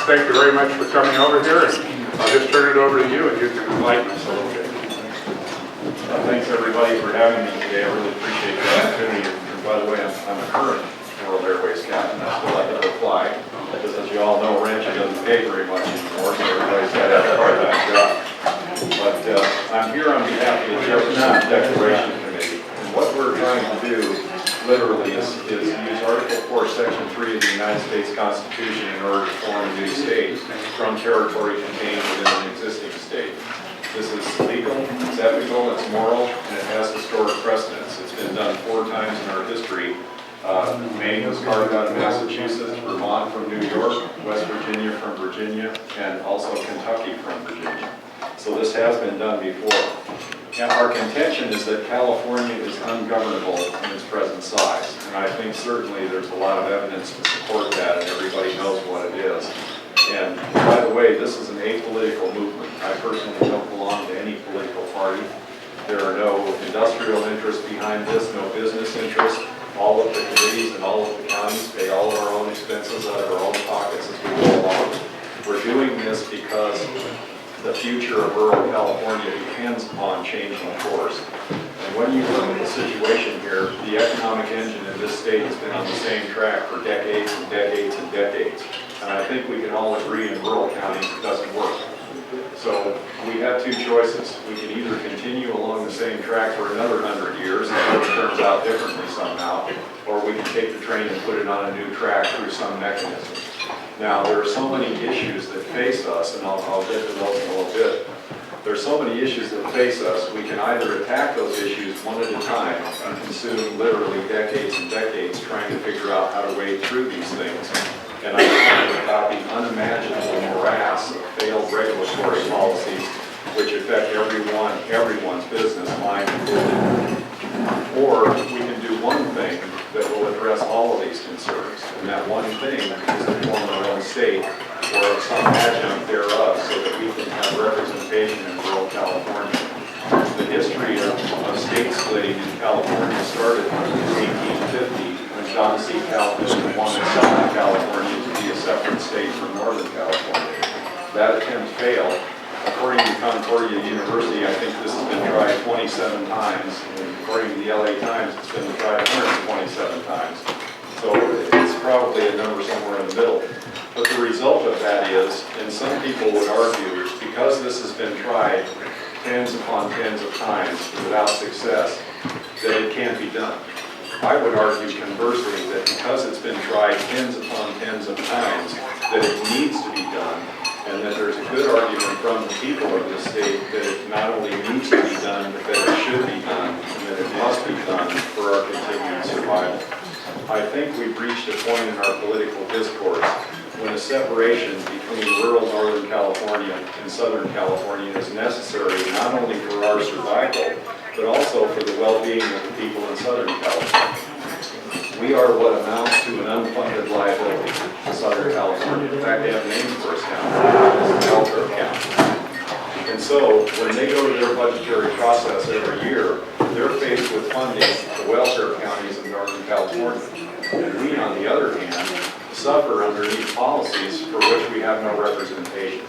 thank you very much for coming over here, and I'll just turn it over to you, and you can enlighten us a little bit. Thanks everybody for having me today. I really appreciate the opportunity. And by the way, I'm a current World Airways captain. I still like to fly because, as you all know, ranching doesn't pay very much anymore, so everybody's got to have a part-time job. But I'm here on behalf of the Jefferson Declaration Committee, and what we're trying to do, literally, is use Article 4, Section 3 of the United States Constitution in order to form a new state from territory contained within an existing state. This is legal, it's ethical, it's moral, and it has historic precedence. It's been done 4 times in our history. Maine was carved out of Massachusetts, Vermont from New York, West Virginia from Virginia, and also Kentucky from Virginia. So this has been done before. And our contention is that California is ungovernable in its present size. And I think certainly there's a lot of evidence to support that, and everybody knows what it is. And by the way, this is an apolitical movement. I personally don't belong to any political party. There are no industrial interests behind this, no business interests. All of the committees and all of the counties pay all of our own expenses out of our own pockets as we go along. We're doing this because the future of rural California depends upon changing course. And when you look at the situation here, the economic engine in this state has been on the same track for decades and decades and decades. And I think we can all agree in rural counties it doesn't work. So we have 2 choices. We can either continue along the same track for another 100 years and it turns out differently somehow, or we can take the train and put it on a new track through some mechanism. Now, there are so many issues that face us, and I'll get to those in a little bit. There are so many issues that face us, we can either attack those issues one at a time and consume literally decades and decades trying to figure out how to wade through these things. And I'm talking about the unimaginable morass of failed regulatory policies which affect everyone's business, mine included. Or we can do one thing that will address all of these concerns, and that one thing is to form our own state or some adjunct thereof so that we can have representation in rural California. The history of state splitting in California started in 1850 when John C. Calhoun wanted Southern California to be a separate state from Northern California. That attempt failed. According to Concordia University, I think this has been tried 27 times, and according to the LA Times, it's been tried 127 times. So it's probably a number somewhere in the middle. But the result of that is, and some people would argue, because this has been tried tens upon tens of times without success, that it can't be done. I would argue conversely that because it's been tried tens upon tens of times, that it needs to be done, and that there's a good argument from the people of the state that it not only needs to be done, but that it should be done, and that it must be done for our continued survival. I think we've reached a point in our political discourse when a separation between rural Northern California and Southern California is necessary not only for our survival, but also for the well-being of the people in Southern California. We are what amounts to an unfunded liability to Southern California. In fact, they have a name for us now. It's welfare county. And so, when they go to their budgetary process every year, they're faced with funding the welfare counties of Northern California. And we, on the other hand, suffer underneath policies for which we have no representation.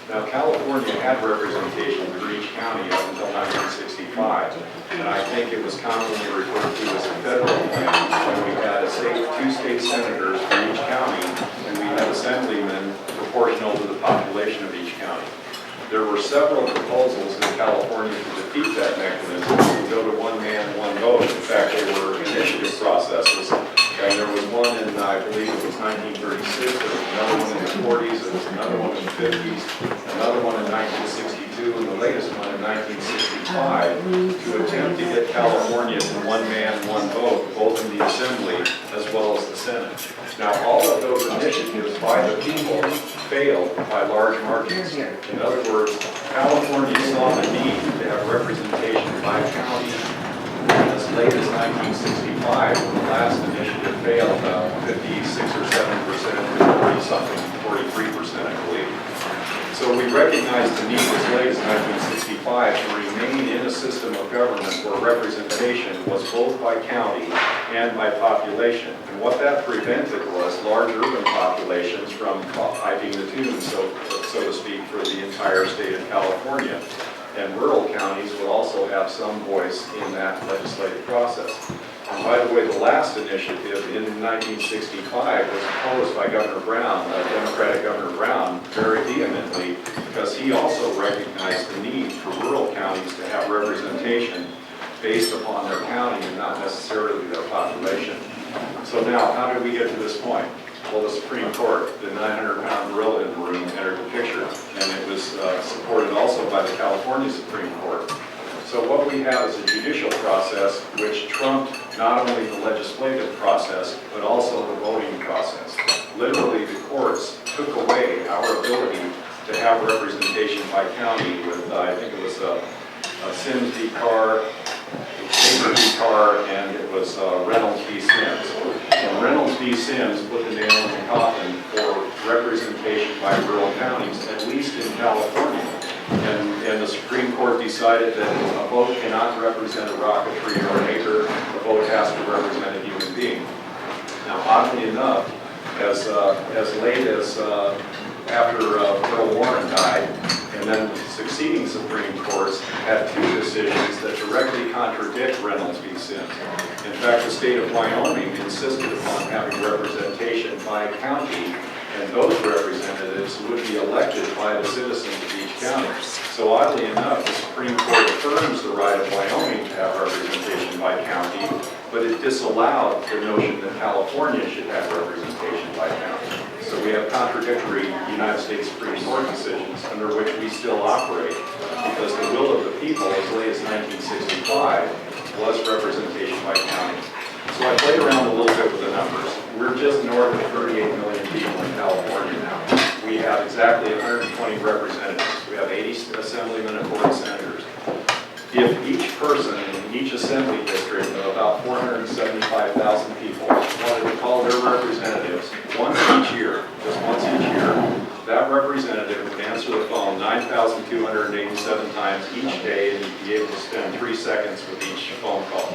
Now, California had representation for each county up until 1965, and I think it was commonly referred to as a federal plan when we had 2 state senators for each county, and we had assemblymen proportional to the population of each county. There were several proposals in California to defeat that mechanism, to go to one man, one vote. In fact, they were initiative processes. And there was one in, I believe it was 1936, there was another one in the 40s, there was another one in the 50s, another one in 1962, and the latest one in 1965 to attempt to get California to one man, one vote, both in the Assembly as well as the Senate. Now, all of those initiatives by the people failed by large margins. In other words, California saw the need to have representation by county as late as 1965, when the last initiative failed, 56 or 7%, 40-something, 43%, I believe. So we recognize the need as late as 1965 to remain in a system of government where representation was both by county and by population. And what that prevented was large urban populations from piping the tune, so to speak, for the entire state of California. And rural counties would also have some voice in that legislative process. And by the way, the last initiative in 1965 was opposed by Governor Brown, Democratic Governor Brown, very vehemently, because he also recognized the need for rural counties to have representation based upon their county and not necessarily their population. So now, how did we get to this point? Well, the Supreme Court, the 900-pound gorilla in the room, entered the picture, and it was supported also by the California Supreme Court. So what we have is a judicial process which trumped not only the legislative process, but also the voting process. Literally, the courts took away our ability to have representation by county with, I think it was a Sims v. Carr, Tabor v. Carr, and it was Reynolds v. Sims. And Reynolds v. Sims put the nail in the coffin for representation by rural counties, at least in California. And the Supreme Court decided that a vote cannot represent a rock, a tree, or an acre. A vote has to represent a human being. Now, oddly enough, as late as after Earl Warren died, and then the succeeding Supreme Courts had two decisions that directly contradict Reynolds v. Sims. In fact, the state of Wyoming insisted upon having representation by county, and those representatives would be elected by the citizens of each county. So oddly enough, the Supreme Court affirms the right of Wyoming to have representation by county, but it disallowed the notion that California should have representation by county. So we have contradictory United States Supreme Court decisions under which we still operate, because the will of the people as late as 1965 was representation by county. So I played around a little bit with the numbers. We're just north of 38 million people in California now. We have exactly 120 representatives. We have 80 assemblymen and 40 senators. If each person in each assembly district of about 475,000 people wanted to call their representatives once each year, just once each year, that representative would answer the phone 9,287 times each day, and you'd be able to spend 3 seconds with each phone call.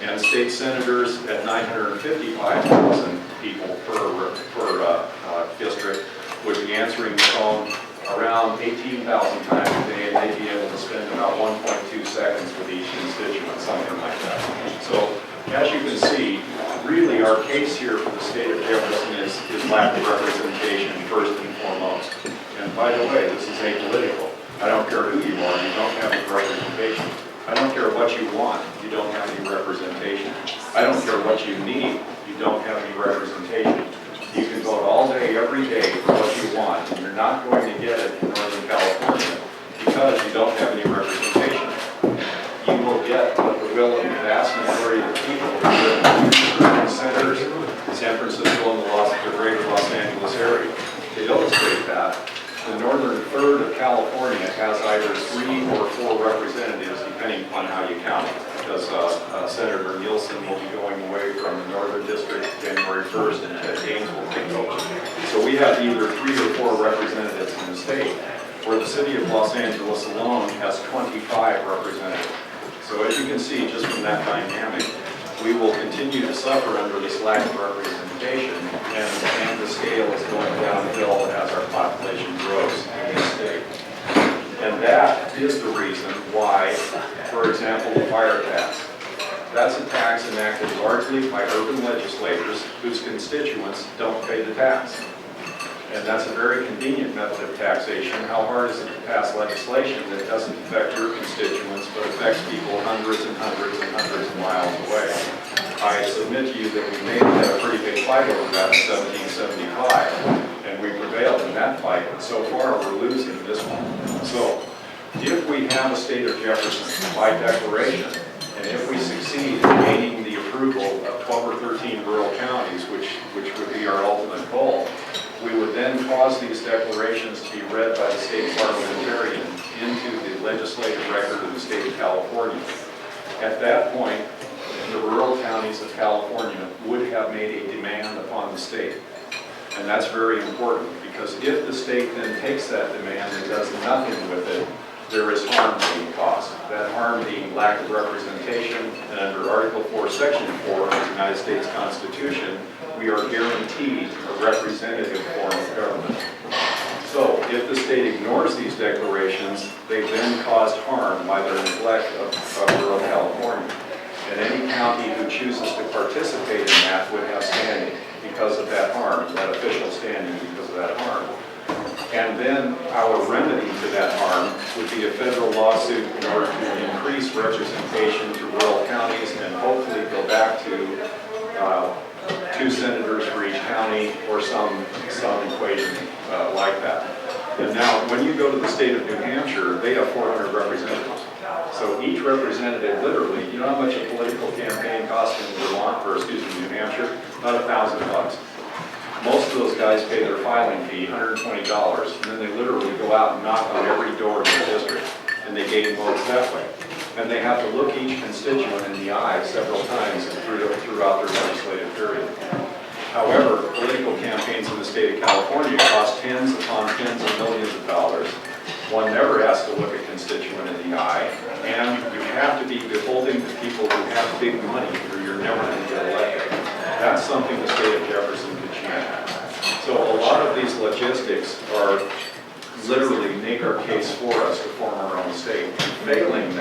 And state senators at 955,000 people per district would be answering the phone around 18,000 times a day, and they'd be able to spend about 1.2 seconds with each constituent, something like that. So, as you can see, really our case here for the state of Jefferson is lack of representation first and foremost. And by the way, this is apolitical. I don't care who you are, you don't have any representation. I don't care what you want, you don't have any representation. I don't care what you need, you don't have any representation. You can vote all day, every day for what you want, and you're not going to get it in Northern California because you don't have any representation. You will get what the will of the vast majority of the people who live in urban centers, San Francisco, and the greater Los Angeles area. To illustrate that, the northern third of California has either 3 or 4 representatives, depending upon how you count it, because Senator Nielsen will be going away from the northern district January 1st, and Ted Gaines will take over. So we have either 3 or 4 representatives in the state, where the city of Los Angeles alone has 25 representatives. So as you can see, just from that dynamic, we will continue to suffer under this lack of representation, and the scale is going downhill as our population grows in this state. And that is the reason why, for example, the fire tax. That's a tax enacted largely by urban legislators whose constituents don't pay the tax. And that's a very convenient method of taxation. How hard is it to pass legislation that doesn't affect your constituents, but affects people hundreds and hundreds and hundreds of miles away? I submit to you that we may have had a pretty big fight over that in 1775, and we prevailed in that fight, but so far we're losing this one. So, if we have a state of Jefferson by declaration, and if we succeed in gaining the approval of 12 or 13 rural counties, which would be our ultimate goal, we would then cause these declarations to be read by the state parliamentarian into the legislative record of the state of California. At that point, the rural counties of California would have made a demand upon the state. And that's very important, because because if the state then takes that demand and does nothing with it, there is harm being caused. That harm being lack of representation, and under Article 4, Section 4 of the United States Constitution, we are guaranteed a representative form of government. So, if the state ignores these declarations, they've then caused harm by their neglect of rural California. And any county who chooses to participate in that would have standing because of that harm, that official standing because of that harm. And then our remedy to that harm would be a federal lawsuit in order to increase representation to rural counties and hopefully go back to 2 senators for each county or some equation like that. And now, when you go to the state of New Hampshire, they have 400 representatives. So each representative, literally, you know how much a political campaign costs in Vermont, or excuse me, New Hampshire? About $1,000. Most of those guys pay their filing fee, $120, and then they literally go out and knock on every door in the district, and they gain votes that way. And they have to look each constituent in the eye several times throughout their legislative period. However, political campaigns in the state of California cost tens upon tens of millions of dollars. One never has to look a constituent in the eye, and you have to be beholden to people who have big money or you're never going to get elected. That's something the state of Jefferson could change. So a lot of these logistics are literally make our case for us to form our own state. Failing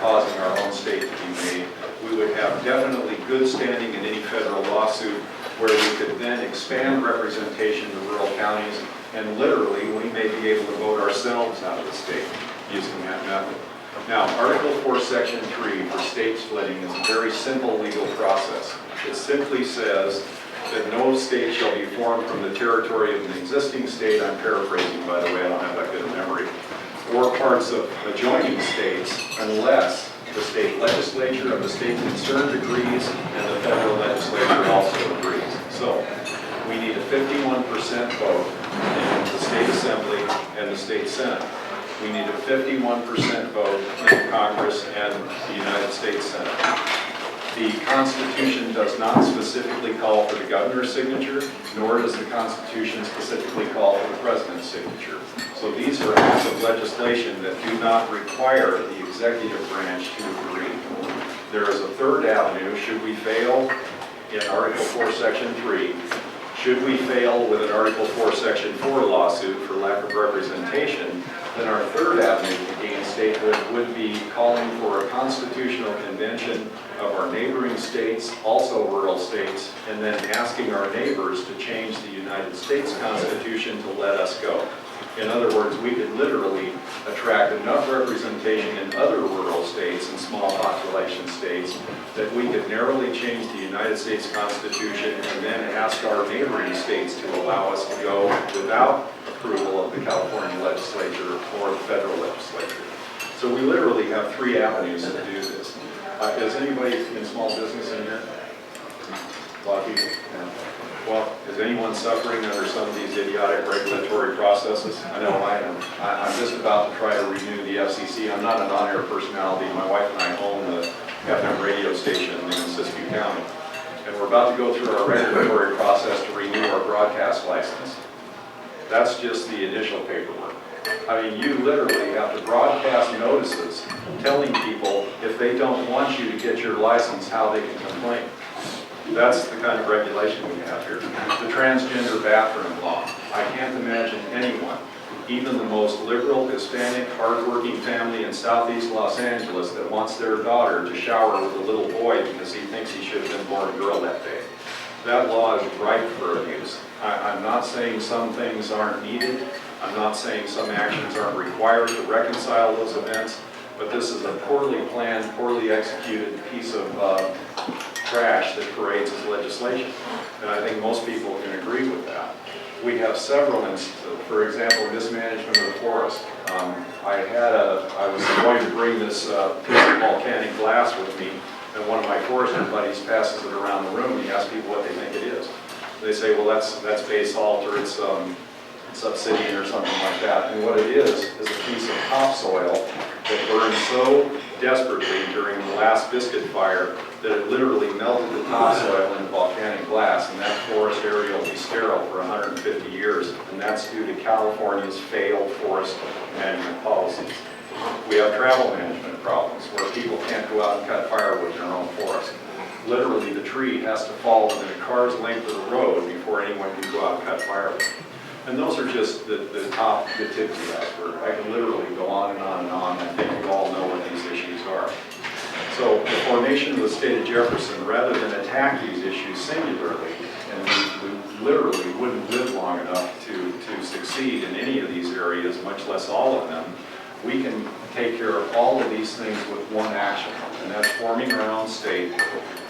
causing our own state to be made, we would have definitely good standing in any federal lawsuit where we could then expand representation to rural counties, and literally we may be able to vote ourselves out of the state using that method. Now, Article 4, Section 3 for state splitting is a very simple legal process. It simply says that no state shall be formed from the territory of an existing state, I'm paraphrasing by the way, I don't have that good a memory, or parts of adjoining states unless the state legislature of the state concerned agrees and the federal legislature also agrees. So we need a 51% vote in the state assembly and the state senate. We need a 51% vote in Congress and the United States Senate. The Constitution does not specifically call for the governor's signature, nor does the Constitution specifically call for the president's signature. So these are acts of legislation that do not require the executive branch to agree. There is a third avenue, should we fail in Article 4, Section 3, should we fail with an Article 4, Section 4 lawsuit for lack of representation, then our third avenue to gain statehood would be calling for a constitutional convention of our neighboring states, also rural states, and then asking our neighbors to change the United States Constitution to let us go. In other words, we could literally attract enough representation in other rural states and small population states that we could narrowly change the United States Constitution and then ask our neighboring states to allow us to go without approval of the California legislature or the federal legislature. So we literally have 3 avenues to do this. Is anybody in small business in here? A lot of people. Yeah. Well, is anyone suffering under some of these idiotic regulatory processes? I know I am. I'm just about to try to renew the FCC. I'm not an on-air personality. My wife and I own the FM radio station in Siskiyou County. And we're about to go through our regulatory process to renew our broadcast license. That's just the initial paperwork. I mean, you literally have to broadcast notices telling people if they don't want you to get your license, how they can complain. That's the kind of regulation we have here. The transgender bathroom law. I can't imagine anyone, even the most liberal, Hispanic, hardworking family in southeast Los Angeles that wants their daughter to shower with a little boy because he thinks he should have been born a girl that day. That law is ripe for abuse. I'm not saying some things aren't needed. I'm not saying some actions aren't required to reconcile those events, but this is a poorly planned, poorly executed piece of trash that parades as legislation. And I think most people can agree with that. We have several instances, for example, mismanagement of the forest. I was going to bring this piece of volcanic glass with me, and one of my forester buddies passes it around the room, and he asks people what they think it is. They say, well, that's basalt, or it's subsidian or something like that. And what it is a piece of topsoil that burned so desperately during the last biscuit fire that it literally melted the topsoil into volcanic glass, and that forest area will be sterile for 150 years, and that's due to California's failed forest management policies. We have travel management problems where people can't go out and cut firewood in their own forest. Literally, the tree has to fall within a car's length of the road before anyone can go out and cut firewood. And those are just the tip of the iceberg. I can literally go on and on and on. I think you all know what these issues are. So the formation of the state of Jefferson, rather than attack these issues singularly, and we literally wouldn't live long enough to succeed in any of these areas, much less all of them, we can take care of all of these things with one action, and that's forming our own state,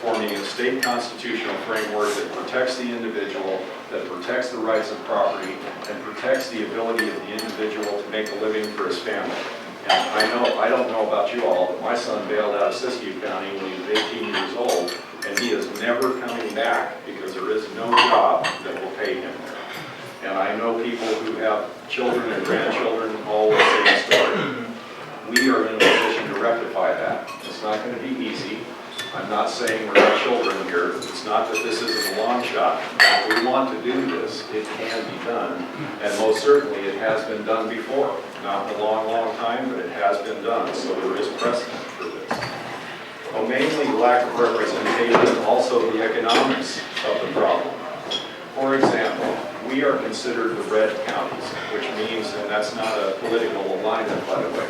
forming a state constitutional framework that protects the individual, that protects the rights of property, and protects the ability of the individual to make a living for his family. And I don't know about you all, but my son bailed out of Siskiyou County when he was 18 years old, and he is never coming back because there is no job that will pay him there. And I know people who have children and grandchildren, all the same story. We are in a position to rectify that. It's not going to be easy. I'm not saying we're not children here. It's not that this isn't a long shot. If we want to do this, it can be done. And most certainly it has been done before. Not in a long, long time, but it has been done. So there is precedent for this. Well, mainly lack of representation, also the economics of the problem. For example, we are considered the red counties, which means, and that's not a political alignment, by the way,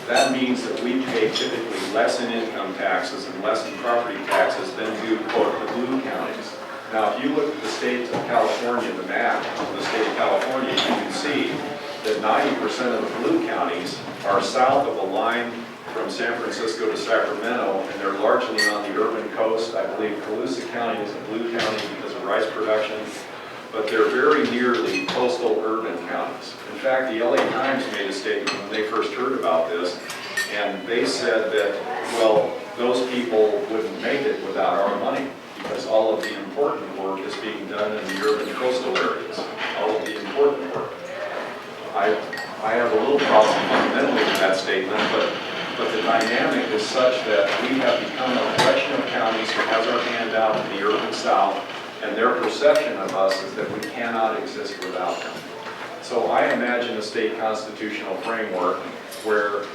that means that we pay typically less in income taxes and less in property taxes than do, quote, the blue counties. Now, if you look at the state of California, the map of the state of California, you can see that 90% of the blue counties are south of a line from San Francisco to Sacramento, and they're largely on the urban coast. I believe Colusa County is a blue county because of rice production, but they're very nearly coastal urban counties. In fact, the LA Times made a statement when they first heard about this, and they said that, well, those people wouldn't make it without our money because all of the important work is being done in the urban coastal areas, all of the important work. I have a little problem fundamentally with that statement, but the dynamic is such that we have become a collection of counties who has our hand out in the urban south, and their perception of us is that we cannot exist without them. So I imagine a state constitutional framework where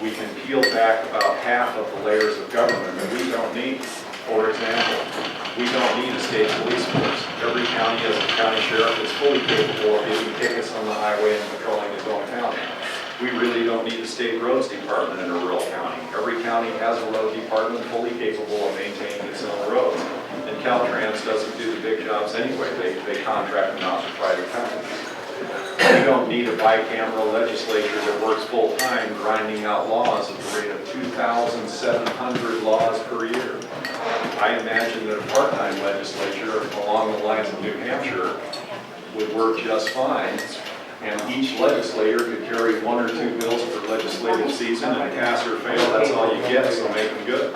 we can peel back about half of the layers of government that we don't need. For example, we don't need a state police force. Every county has a county sheriff that's fully capable of giving tickets on the highway and patrolling his own county. We really don't need a state roads department in a rural county. Every county has a road department fully capable of maintaining its own roads. And Caltrans doesn't do the big jobs anyway. They contract them out to private companies. We don't need a bicameral legislature that works full-time grinding out laws at the rate of 2,700 laws per year. I imagine that a part-time legislature along the lines of New Hampshire would work just fine, and each legislator could carry 1 or 2 bills per legislative season, and pass or fail, that's all you get, so make them good.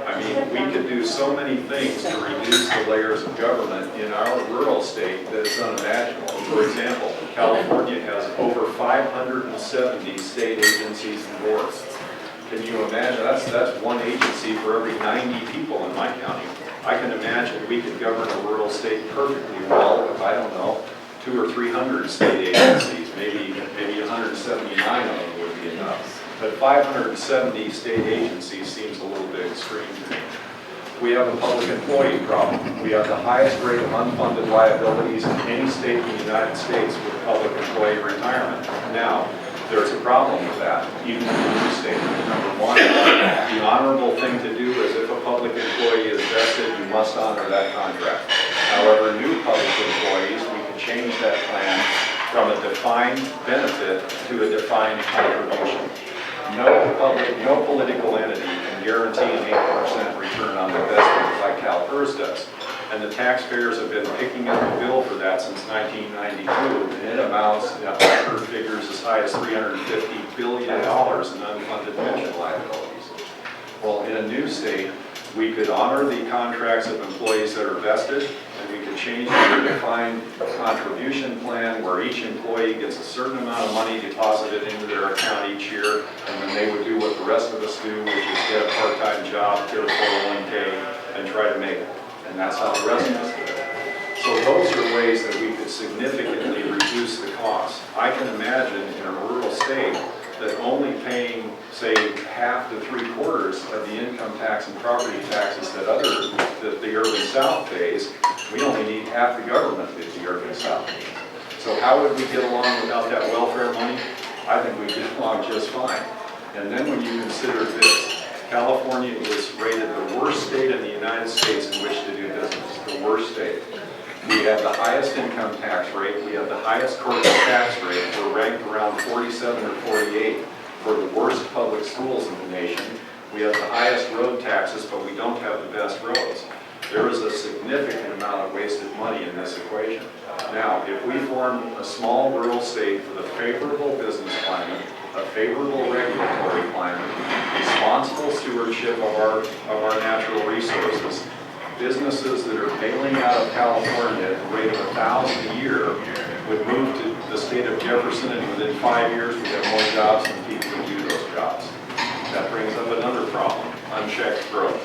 I mean, we could do so many things to reduce the layers of government in our rural state that it's unimaginable. For example, California has over 570 state agencies and boards. Can you imagine? That's one agency for every 90 people in my county. I can imagine we could govern a rural state perfectly well with, I don't know, 200 or 300 state agencies. Maybe 179 of them would be enough. But 570 state agencies seems a little bit extreme to me. We have a public employee problem. We have the highest rate of unfunded liabilities in any state in the United States with public employee retirement. Now, there's a problem with that, even in the new state. Number one, the honorable thing to do is if a public employee is vested, you must honor that contract. However, new public employees, we can change that plan from a defined benefit to a defined contribution. No political entity can guarantee an 8% return on investment like CalPERS does. And the taxpayers have been picking up the bill for that since 1992, and it amounts, I've heard figures as high as $350 billion in unfunded pension liabilities. Well, in a new state, we could honor the contracts of employees that are vested, and we could change it to a defined contribution plan where each employee gets a certain amount of money deposited into their account each year, and then they would do what the rest of us do, which is get a part-time job, get a 401k, and try to make it. And that's how the rest of us do it. So those are ways that we could significantly reduce the cost. I can imagine in a rural state that only paying, say, half to 3/4 of the income tax and property taxes that the urban South pays, we only need half the government that the urban South needs. So how would we get along without that welfare money? I think we get along just fine. And then when you consider this, California is rated the worst state in the United States in which to do business, the worst state. We have the highest income tax rate, we have the highest corporate tax rate, we're ranked around 47 or 48 for the worst public schools in the nation. We have the highest road taxes, but we don't have the best roads. There is a significant amount of wasted money in this equation. Now, if we form a small rural state with a favorable business climate, a favorable regulatory climate, responsible stewardship of our natural resources, businesses that are bailing out of California at the rate of 1,000 a year would move to the state of Jefferson, and within 5 years we have more jobs than people who do those jobs. That brings up another problem, unchecked growth.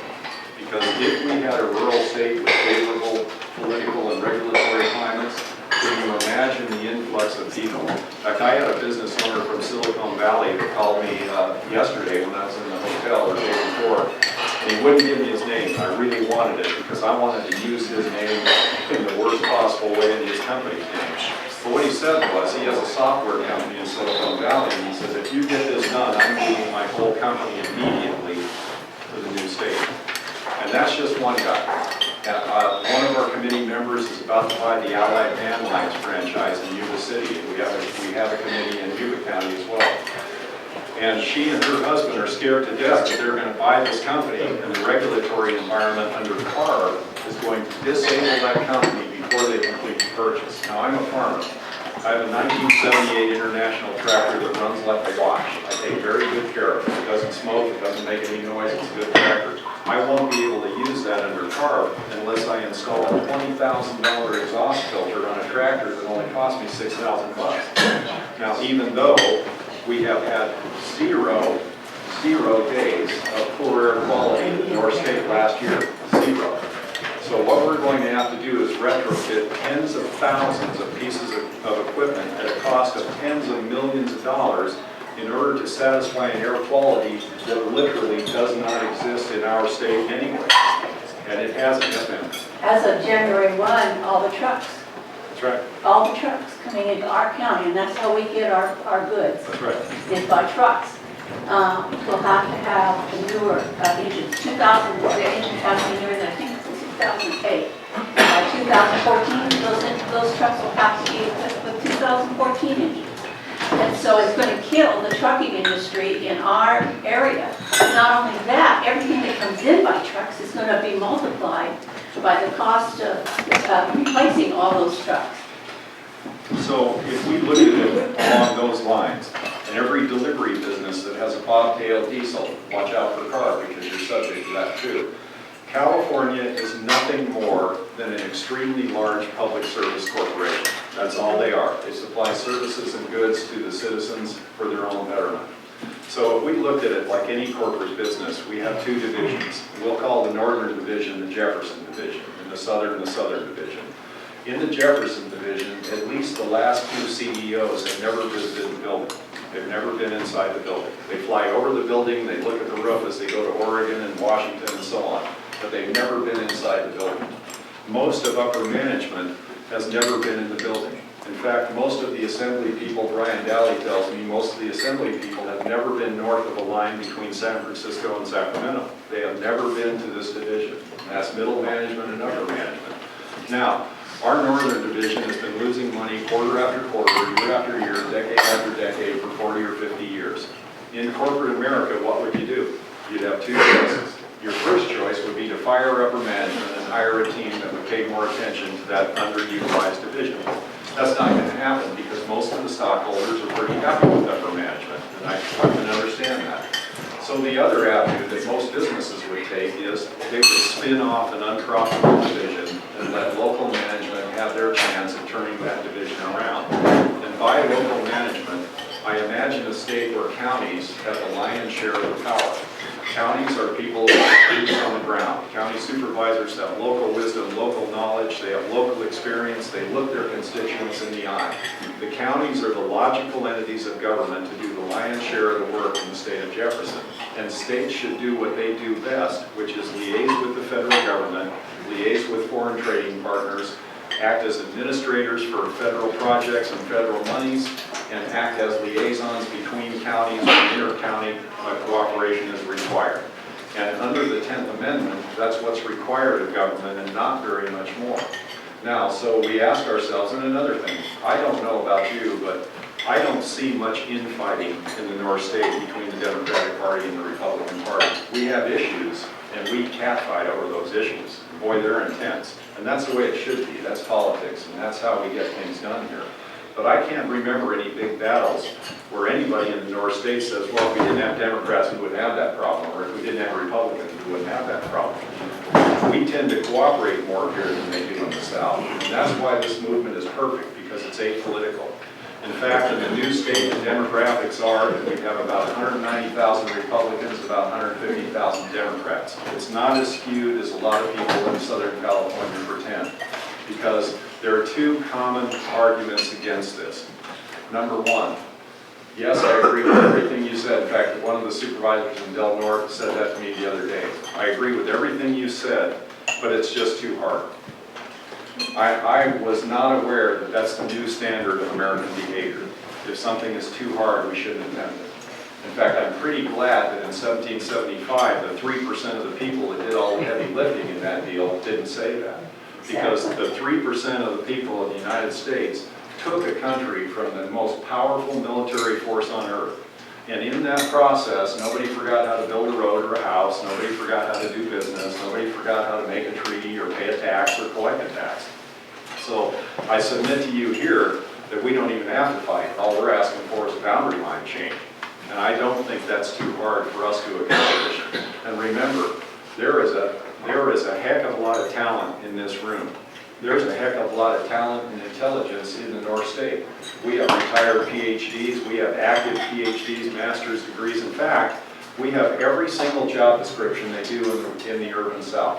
Because if we had a rural state with favorable political and regulatory climates, can you imagine the influx of people? In fact, I had a business owner from Silicon Valley that called me yesterday when I was in the hotel, or the day before. And he wouldn't give me his name. I really wanted it because I wanted to use his name in the worst possible way in his company's name. But what he said was, he has a software company in Silicon Valley, and he says, if you get this done, I'm moving my whole company immediately to the new state. And that's just one guy. And, one of our committee members is about to buy the Allied Van Lines franchise in Yuba City, and we have a committee in Yuba County as well. And she and her husband are scared to death that they're going to buy this company, and the regulatory environment under CARB is going to disable that company before they complete the purchase. Now, I'm a farmer. I have a 1978 International tractor that runs like a watch. I take very good care of it. It doesn't smoke, it doesn't make any noise, it's a good tractor. I won't be able to use that under CARB unless I install a $20,000 exhaust filter on a tractor that only cost me $6,000 bucks. Now, even though we have had zero days of poor air quality in North State last year, zero. So what we're going to have to do is retrofit tens of thousands of pieces of equipment at a cost of tens of millions of dollars in order to satisfy an air quality that literally does not exist in our state anyway. And it hasn't. Yes, ma'am. As of January 1, all the trucks, That's right. all the trucks coming into our county, and that's how we get our goods, That's right. is by trucks. We'll have to have the newer engines. 2000, the engine has to be newer than, I think it's 2008. By 2014, those trucks will have to be equipped with 2014 engines. And so it's going to kill the trucking industry in our area. Not only that, everything that comes in by trucks is going to be multiplied by the cost of replacing all those trucks. So if we look at it along those lines, and every delivery business that has a bobtail diesel, watch out for CARB because you're subject to that too. California is nothing more than an extremely large public service corporation. That's all they are. They supply services and goods to the citizens for their own betterment. So if we looked at it like any corporate business, we have two divisions. We'll call the northern division the Jefferson division, and the southern division. In the Jefferson division, at least the last two CEOs have never visited the building. They've never been inside the building. They fly over the building, they look at the roof as they go to Oregon and Washington and so on, but they've never been inside the building. Most of upper management has never been in the building. In fact, most of the assembly people, Brian Daly tells me, most of the assembly people have never been north of a line between San Francisco and Sacramento. They have never been to this division. That's middle management and upper management. Now, our northern division has been losing money quarter after quarter, year after year, decade after decade for 40 or 50 years. In corporate America, what would you do? You'd have two choices. Your first choice would be to fire upper management and hire a team that would pay more attention to that underutilized division. That's not going to happen because most of the stockholders are pretty happy with upper management, and I can understand that. So the other avenue that most businesses would take is they would spin off an unprofitable division and let local my local management, I imagine a state where counties have the lion's share of the power. Counties are people who are boots on the ground. County supervisors have local wisdom, local knowledge, they have local experience, they look their constituents in the eye. The counties are the logical entities of government to do the lion's share of the work in the state of Jefferson. And states should do what they do best, which is liaise with the federal government, liaise with foreign trading partners, act as administrators for federal projects and federal monies, and act as liaisons between counties when inter-county cooperation is required. And under the 10th Amendment, that's what's required of government and not very much more. Now, so we ask ourselves, and another thing, I don't know about you, but I don't see much infighting in the North State between the Democratic Party and the Republican Party. We have issues, and we catfight over those issues. Boy, they're intense. And that's the way it should be. That's politics, and that's how we get things done here. But I can't remember any big battles where anybody in the North State says, well, if we didn't have Democrats, we wouldn't have that problem, or if we didn't have Republicans, we wouldn't have that problem. We tend to cooperate more here than they do in the South. And that's why this movement is perfect, because it's apolitical. In fact, in the new state, the demographics are that we have about 190,000 Republicans, about 150,000 Democrats. It's not as skewed as a lot of people in Southern California pretend, because there are two common arguments against this. Number one, yes, I agree with everything you said. In fact, one of the supervisors in Del Norte said that to me the other day. I agree with everything you said, but it's just too hard. I was not aware that that's the new standard of American behavior. If something is too hard, we shouldn't attempt it. In fact, I'm pretty glad that in 1775, the 3% of the people that did all the heavy lifting in that deal didn't say that. Because the 3% of the people of the United States took a country from the most powerful military force on earth. And in that process, nobody forgot how to build a road or a house, nobody forgot how to do business, nobody forgot how to make a treaty or pay a tax or collect a tax. So I submit to you here that we don't even have to fight. All we're asking for is a boundary line change. And I don't think that's too hard for us to accomplish. And remember, there is a heck of a lot of talent in this room. There's a heck of a lot of talent and intelligence in the North State. We have retired PhDs, we have active PhDs, master's degrees. In fact, we have every single job description they do in the urban South.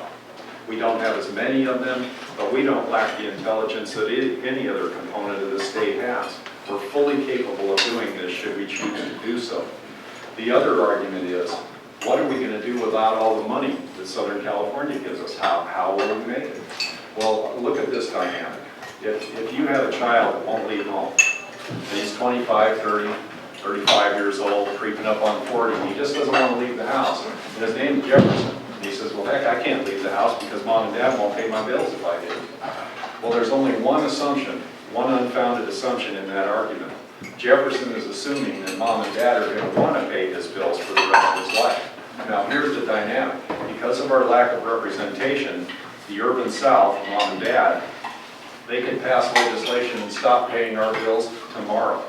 We don't have as many of them, but we don't lack the intelligence that any other component of the state has. We're fully capable of doing this should we choose to do so. The other argument is, what are we going to do without all the money that Southern California gives us? How will we make it? Well, look at this dynamic. If you have a child that won't leave home, and he's 25, 30, 35 years old, creeping up on 40, and he just doesn't want to leave the house, and his name is Jefferson, and he says, well, heck, I can't leave the house because mom and dad won't pay my bills if I do. Well, there's only one assumption, one unfounded assumption in that argument. Jefferson is assuming that mom and dad are going to want to pay his bills for the rest of his life. Now, here's the dynamic. Because of our lack of representation, the urban South, mom and dad, they can pass legislation and stop paying our bills tomorrow.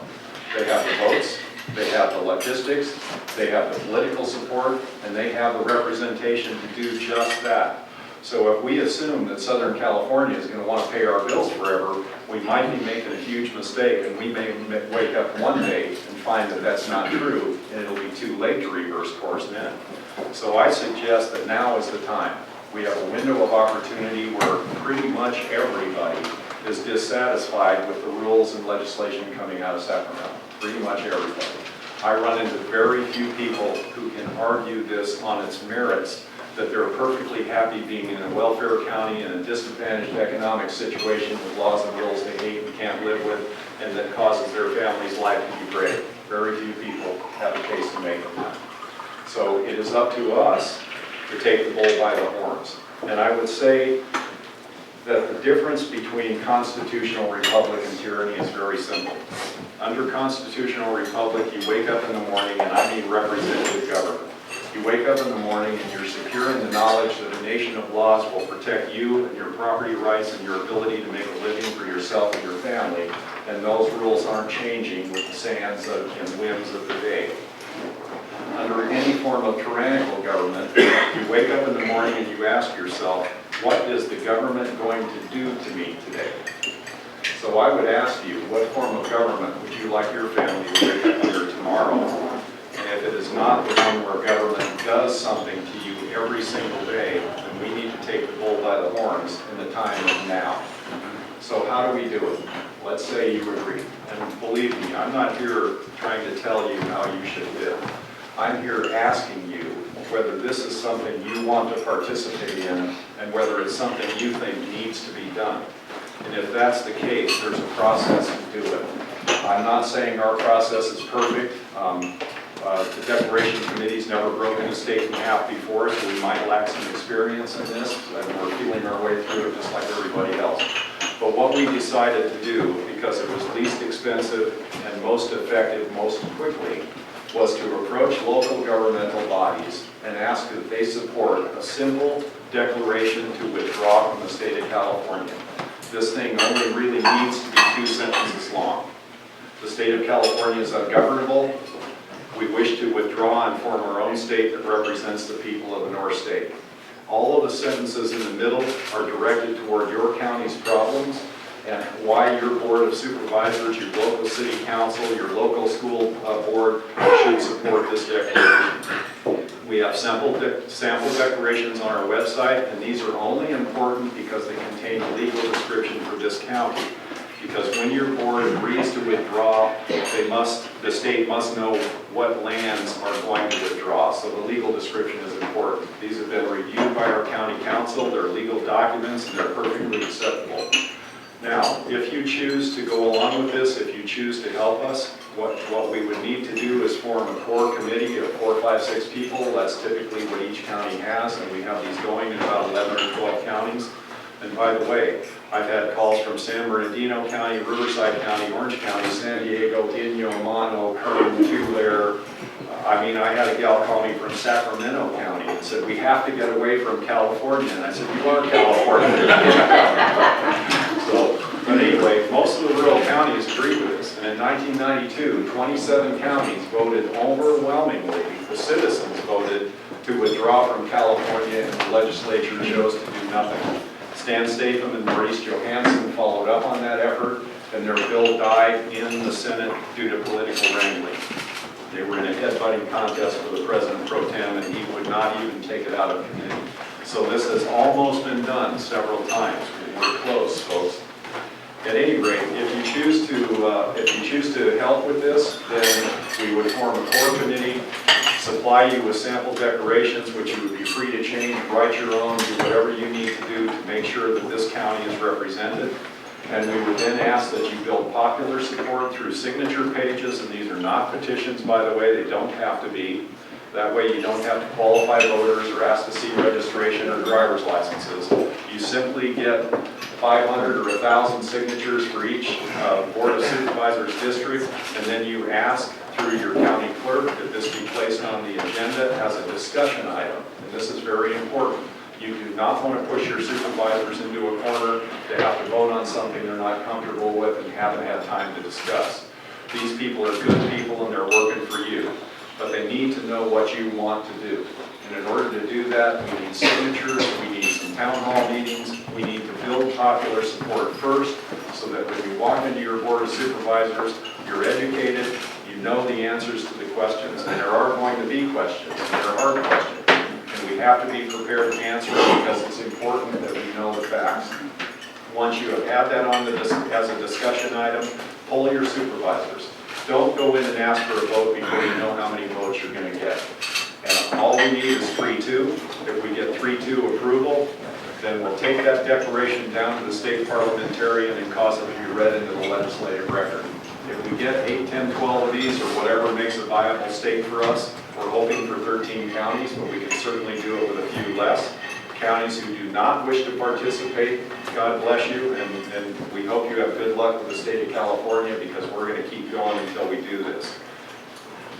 They have the votes, they have the logistics, they have the political support, and they have the representation to do just that. So if we assume that Southern California is going to want to pay our bills forever, we might be making a huge mistake, and we may wake up one day and find that that's not true, and it'll be too late to reverse course then. So I suggest that now is the time. We have a window of opportunity where pretty much everybody is dissatisfied with the rules and legislation coming out of Sacramento. Pretty much everybody. I run into very few people who can argue this on its merits, that they're perfectly happy being in a welfare county in a disadvantaged economic situation with laws and rules they hate and can't live with, and that causes their family's life to be great. Very few people have a case to make on that. So it is up to us to take the bull by the horns. And I would say that the difference between constitutional republic and tyranny is very simple. Under constitutional republic, you wake up in the morning, and I mean representative government. You wake up in the morning and you're secure in the knowledge that a nation of laws will protect you and your property rights and your ability to make a living for yourself and your family, and those rules aren't changing with the sands and whims of the day. Under any form of tyrannical government, you wake up in the morning and you ask yourself, what is the government going to do to me today? So I would ask you, what form of government would you like your family to wake up under tomorrow? And if it is not the one where government does something to you every single day, then we need to take the bull by the horns in the time of now. So how do we do it? Let's say you agree. And believe me, I'm not here trying to tell you how you should live. I'm here asking you whether this is something you want to participate in and whether it's something you think needs to be done. And if that's the case, there's a process to do it. I'm not saying our process is perfect. The Declaration Committee's never broken a state in half before, so we might lack some experience in this, and we're feeling our way through it just like everybody else. But what we decided to do, because it was least expensive and most effective most quickly, was to approach local governmental bodies and ask that they support a simple declaration to withdraw from the state of California. This thing only really needs to be 2 sentences long. The state of California is ungovernable. We wish to withdraw and form our own state that represents the people of the North State. All of the sentences in the middle are directed toward your county's problems and why your Board of Supervisors, your local city council, your local school board should support this declaration. We have sample declarations on our website, and these are only important because they contain a legal description for this county. Because when your board agrees to withdraw, the state must know what lands are going to withdraw. So the legal description is important. These have been reviewed by our county council. They're legal documents, and they're perfectly acceptable. Now, if you choose to go along with this, if you choose to help us, what we would need to do is form a core committee of 4, 5, 6 people. That's typically what each county has, and we have these going in about 11 or 12 counties. And by the way, I've had calls from San Bernardino County, Riverside County, Orange County, San Diego, Inyo, Mono, Kern, Tulare. I had a gal call me from Sacramento County and said, we have to get away from California. And I said, you are California. But anyway, most of the rural counties agree with this. And in 1992, 27 counties voted overwhelmingly. The citizens voted to withdraw from California, and the legislature chose to do nothing. Stan Statham and Maurice Johansson followed up on that effort, and their bill died in the Senate due to political wrangling. They were in a headbutting contest for the President Pro Tem, and he would not even take it out of committee. So this has almost been done several times. We're close, folks. At any rate, if you choose to help with this, then we would form a core committee, supply you with sample declarations, which you would be free to change, write your own, do whatever you need to do to make sure that this county is represented. And we would then ask that you build popular support through signature pages, and these are not petitions, by the way, they don't have to be. That way you don't have to qualify voters or ask to see registration or driver's licenses. You simply get 500 or 1,000 signatures for each Board of Supervisors district, and then you ask through your county clerk that this be placed on the agenda as a discussion item. And this is very important. You do not want to push your supervisors into a corner to have to vote on something they're not comfortable with and haven't had time to discuss. These people are good people and they're working for you, but they need to know what you want to do. And in order to do that, we need signatures, we need some town hall meetings, we need to build popular support first so that when you walk into your Board of Supervisors, you're educated, you know the answers to the questions, and there are going to be questions, and there are hard questions. And we have to be prepared to answer because it's important that we know the facts. Once you have had that on as a discussion item, poll your supervisors. Don't go in and ask for a vote before you know how many votes you're going to get. And all we need is 3-2. If we get 3-2 approval, then we'll take that declaration down to the state parliamentarian and cause it to be read into the legislative record. If we get 8, 10, 12 of these, or whatever makes a viable state for us, we're hoping for 13 counties, but we can certainly do it with a few less. Counties who do not wish to participate, God bless you, and we hope you have good luck with the state of California because we're going to keep going until we do this.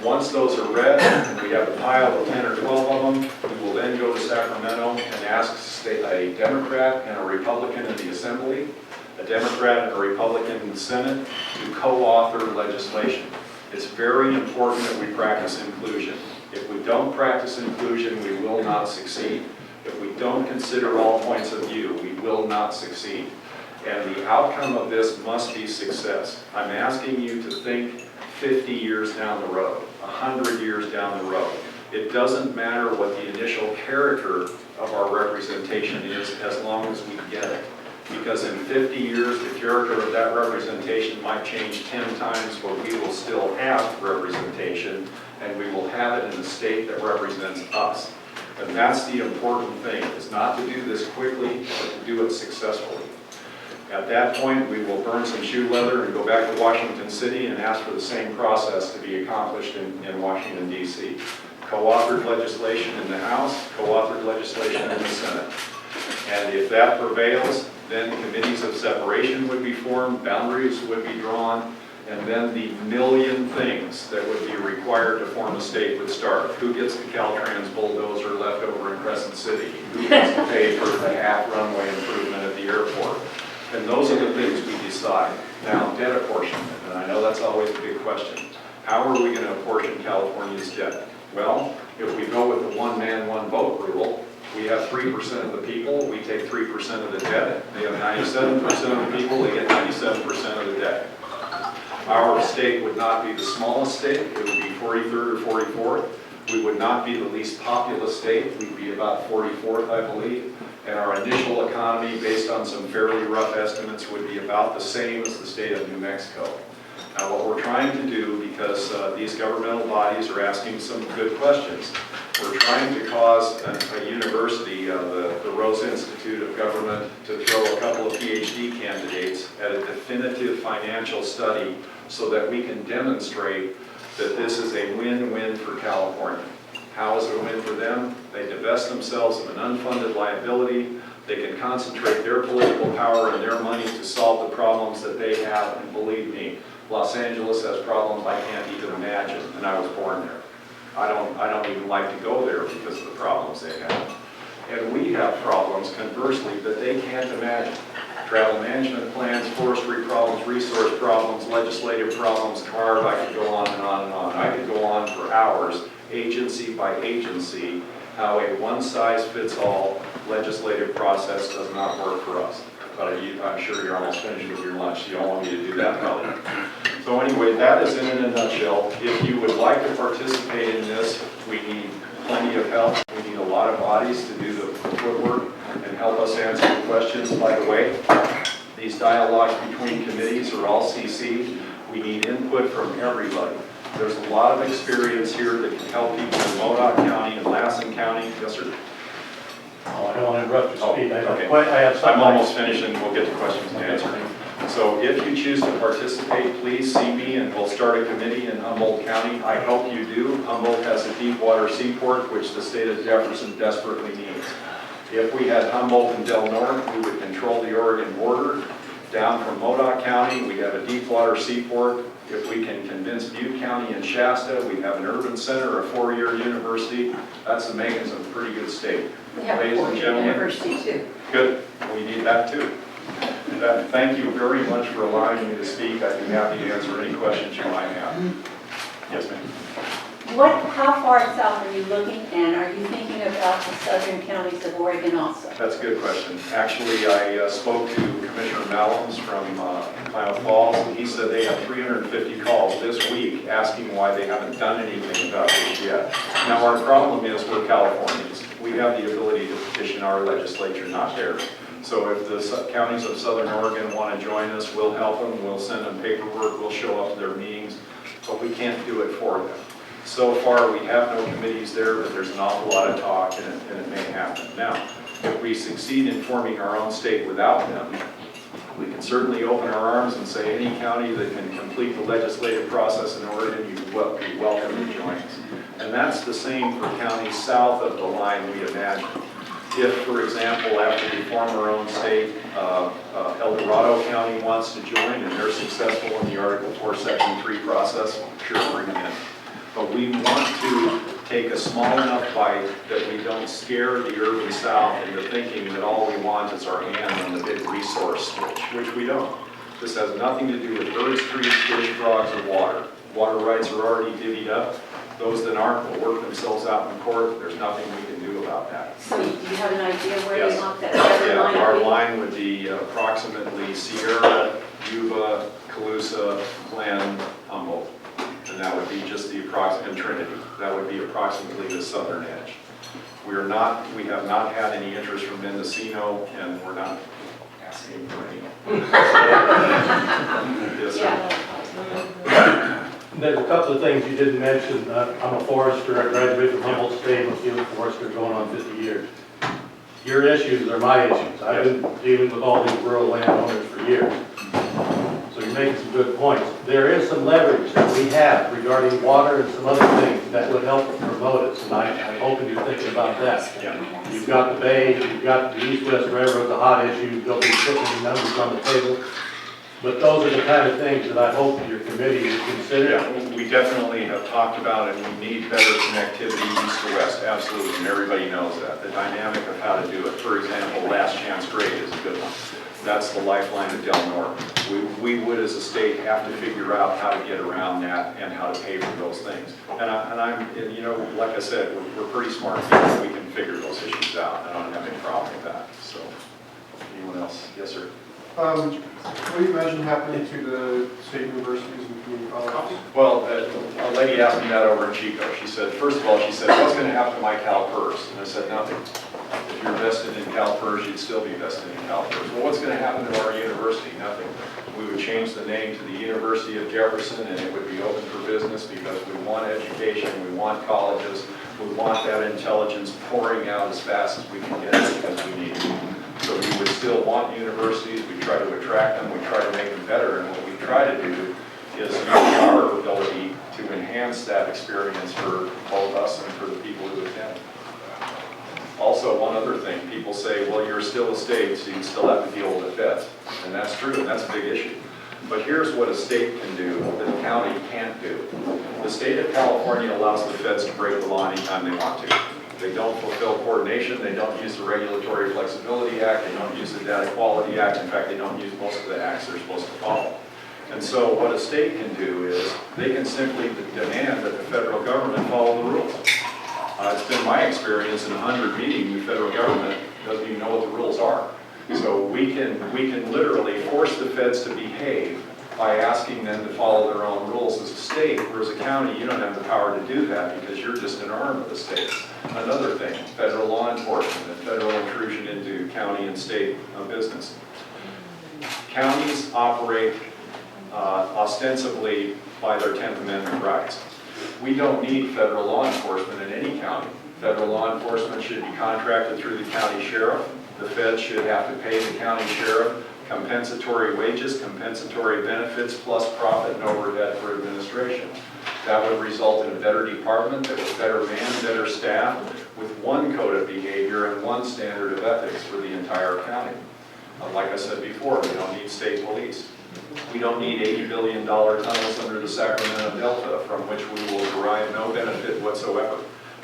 Once those are read, and we have a pile of 10 or 12 of them, we will then go to Sacramento and ask a Democrat and a Republican in the Assembly, a Democrat and a Republican in the Senate to co-author legislation. It's very important that we practice inclusion. If we don't practice inclusion, we will not succeed. If we don't consider all points of view, we will not succeed. And the outcome of this must be success. I'm asking you to think 50 years down the road, 100 years down the road. It doesn't matter what the initial character of our representation is as long as we get it. Because in 50 years, the character of that representation might change 10 times, but we will still have representation, and we will have it in a state that represents us. And that's the important thing, is not to do this quickly, but to do it successfully. At that point, we will burn some shoe leather and go back to Washington City and ask for the same process to be accomplished in Washington, D.C. Co-authored legislation in the House, co-authored legislation in the Senate. And if that prevails, then committees of separation would be formed, boundaries would be drawn, and then the million things that would be required to form a state would start. Who gets the Caltrans bulldozer left over in Crescent City? Who gets to pay for the half runway improvement at the airport? And those are the things we decide. Now, debt apportionment, and I know that's always a big question. How are we going to apportion California's debt? Well, if we go with the one man, one vote rule, we have 3% of the people, we take 3% of the debt. They have 97% of the people, they get 97% of the debt. Our state would not be the smallest state, it would be 43rd or 44th. We would not be the least populous state, we'd be about 44th, I believe. And our initial economy, based on some fairly rough estimates, would be about the same as the state of New Mexico. Now, what we're trying to do, because these governmental bodies are asking some good questions, we're trying to cause a university, the Rose Institute of Government, to throw a couple of PhD candidates at a definitive financial study so that we can demonstrate that this is a win-win for California. How is it a win for them? They divest themselves of an unfunded liability. They can concentrate their political power and their money to solve the problems that they have, and believe me, Los Angeles has problems I can't even imagine, and I was born there. I don't even like to go there because of the problems they have. And we have problems, conversely, that they can't imagine. Travel management plans, forestry problems, resource problems, legislative problems, CARB, I could go on and on and on. I could go on for hours, agency by agency, how a one-size-fits-all legislative process does not work for us. But I'm sure you're almost finished with your lunch, so you don't want me to do that probably. So anyway, that is in a nutshell. If you would like to participate in this, we need plenty of help. We need a lot of bodies to do the footwork and help us answer the questions. By the way, these dialogues between committees are all CC'd. We need input from everybody. There's a lot of experience here that can help people in Modoc County and Lassen County. Yes, sir? Oh, I don't want to interrupt you, Steve. Okay. I have something. I'm almost finished and we'll get to questions and answers. So if you choose to participate, please see me and we'll start a committee in Humboldt County. I hope you do. Humboldt has a deep water seaport, which the state of Jefferson desperately needs. If we had Humboldt and Del Norte, we would control the Oregon border. Down from Modoc County, we have a deep water seaport. If we can convince Butte County and Shasta, we have an urban center, a four-year university. That's the makings of a pretty good state. We have Ladies a and four-year gentlemen. university too. Good, we need that too. And thank you very much for allowing me to speak. I'd be happy to answer any questions you might have. Yes, ma'am. How far south are you looking, and are you thinking about the southern counties of Oregon also? That's a good question. Actually, I spoke to Commissioner Mallums from Klamath Falls, and he said they have 350 calls this week asking why they haven't done anything about this yet. Now, our problem is we're Californians. We have the ability to petition our legislature, not theirs. So if the counties of Southern Oregon want to join us, we'll help them, we'll send them paperwork, we'll show up to their meetings, but we can't do it for them. So far, we have no committees there, but there's an awful lot of talk, and it may happen. Now, if we succeed in forming our own state without them, we can certainly open our arms and say any county that can complete the legislative process in Oregon, you'd be welcome to join us. And that's the same for counties south of the line we imagine. If, for example, after we form our own state, El Dorado County wants to join and they're successful in the Article 4, Section 3 process, sure, bring them in. But we want to take a small enough bite that we don't scare the urban south into thinking that all we want is our hand on the big resource switch, which we don't. This has nothing to do with birds, trees, fish, frogs, or water. Water rights are already divvied up. Those that aren't will work themselves out in court. There's nothing we can do about it. about that. So do you have an idea where Yes. you want that red Yeah, line? our to be? line would be approximately Sierra, Yuba, Calusa, Glen, Humboldt. And that would be just the approximate, Trinity. That would be approximately the southern edge. We have not had any interest from Mendocino, and we're not asking for any. Yes, sir. Yeah. There's a couple of things you didn't mention. I'm a forester. I graduated from Humboldt State. I'm a field forester going on 50 years. Your issues are my issues. I've been dealing with all these rural landowners for years. So you're making some good points. There is some leverage that we have regarding water and some other things that would help promote it. And I'm hoping you're thinking about that. Yeah. You've got the Bay, you've got the East-West Railroad, the hot issue. They'll be putting the numbers on the table. But those are the kind of things that I hope your committee would consider. Yeah, we definitely have talked about it. We need better connectivity east to west, absolutely, and everybody knows that. The dynamic of how to do it. For example, last chance grade is a good one. That's the lifeline of Del Norte. We would, as a state, have to figure out how to get around that and how to pay for those things. And like I said, we're pretty smart people. We can figure those issues out. I don't have any problem with that. So, anyone else? Yes, sir. What do you imagine happening to the state universities and community colleges? Well, a lady asked me that over in Chico. She said, first of all, what's going to happen to my CalPERS? And I said, nothing. If you're vested in CalPERS, you'd still be vested in CalPERS. Well, what's going to happen to our university? Nothing. We would change the name to the University of Jefferson, and it would be open for business because we want education, we want colleges, we want that intelligence pouring out as fast as we can get it because we need it. So we would still want universities, we try to attract them, we try to make them better, and what we try to do is use our ability to enhance that experience for both us and for the people who attend. Also, one other thing, people say, well, you're still a state, so you still have to deal with the feds. And that's true, and that's a big issue. But here's what a state can do that a county can't do. The state of California allows the feds to break the law anytime they want to. They don't fulfill coordination, they don't use the Regulatory Flexibility Act, they don't use the Data Quality Act, in fact, they don't use most of the acts they're supposed to follow. And so what a state can do is, they can simply demand that the federal government follow the rules. It's been my experience in 100 meetings, the federal government doesn't even know what the rules are. So we can literally force the feds to behave by asking them to follow their own rules as a state, whereas a county, you don't have the power to do that because you're just an arm of the state. Another thing, federal law enforcement and federal intrusion into county and state business. Counties operate ostensibly by their 10th Amendment rights. We don't need federal law enforcement in any county. Federal law enforcement should be contracted through the county sheriff. The feds should have to pay the county sheriff compensatory wages, compensatory benefits, plus profit and overhead for administration. That would result in a better department that was better manned, better staffed, with one code of behavior and one standard of ethics for the entire county. Like I said before, we don't need state police. We don't need $80 billion tunnels under the Sacramento Delta from which we will derive no benefit whatsoever.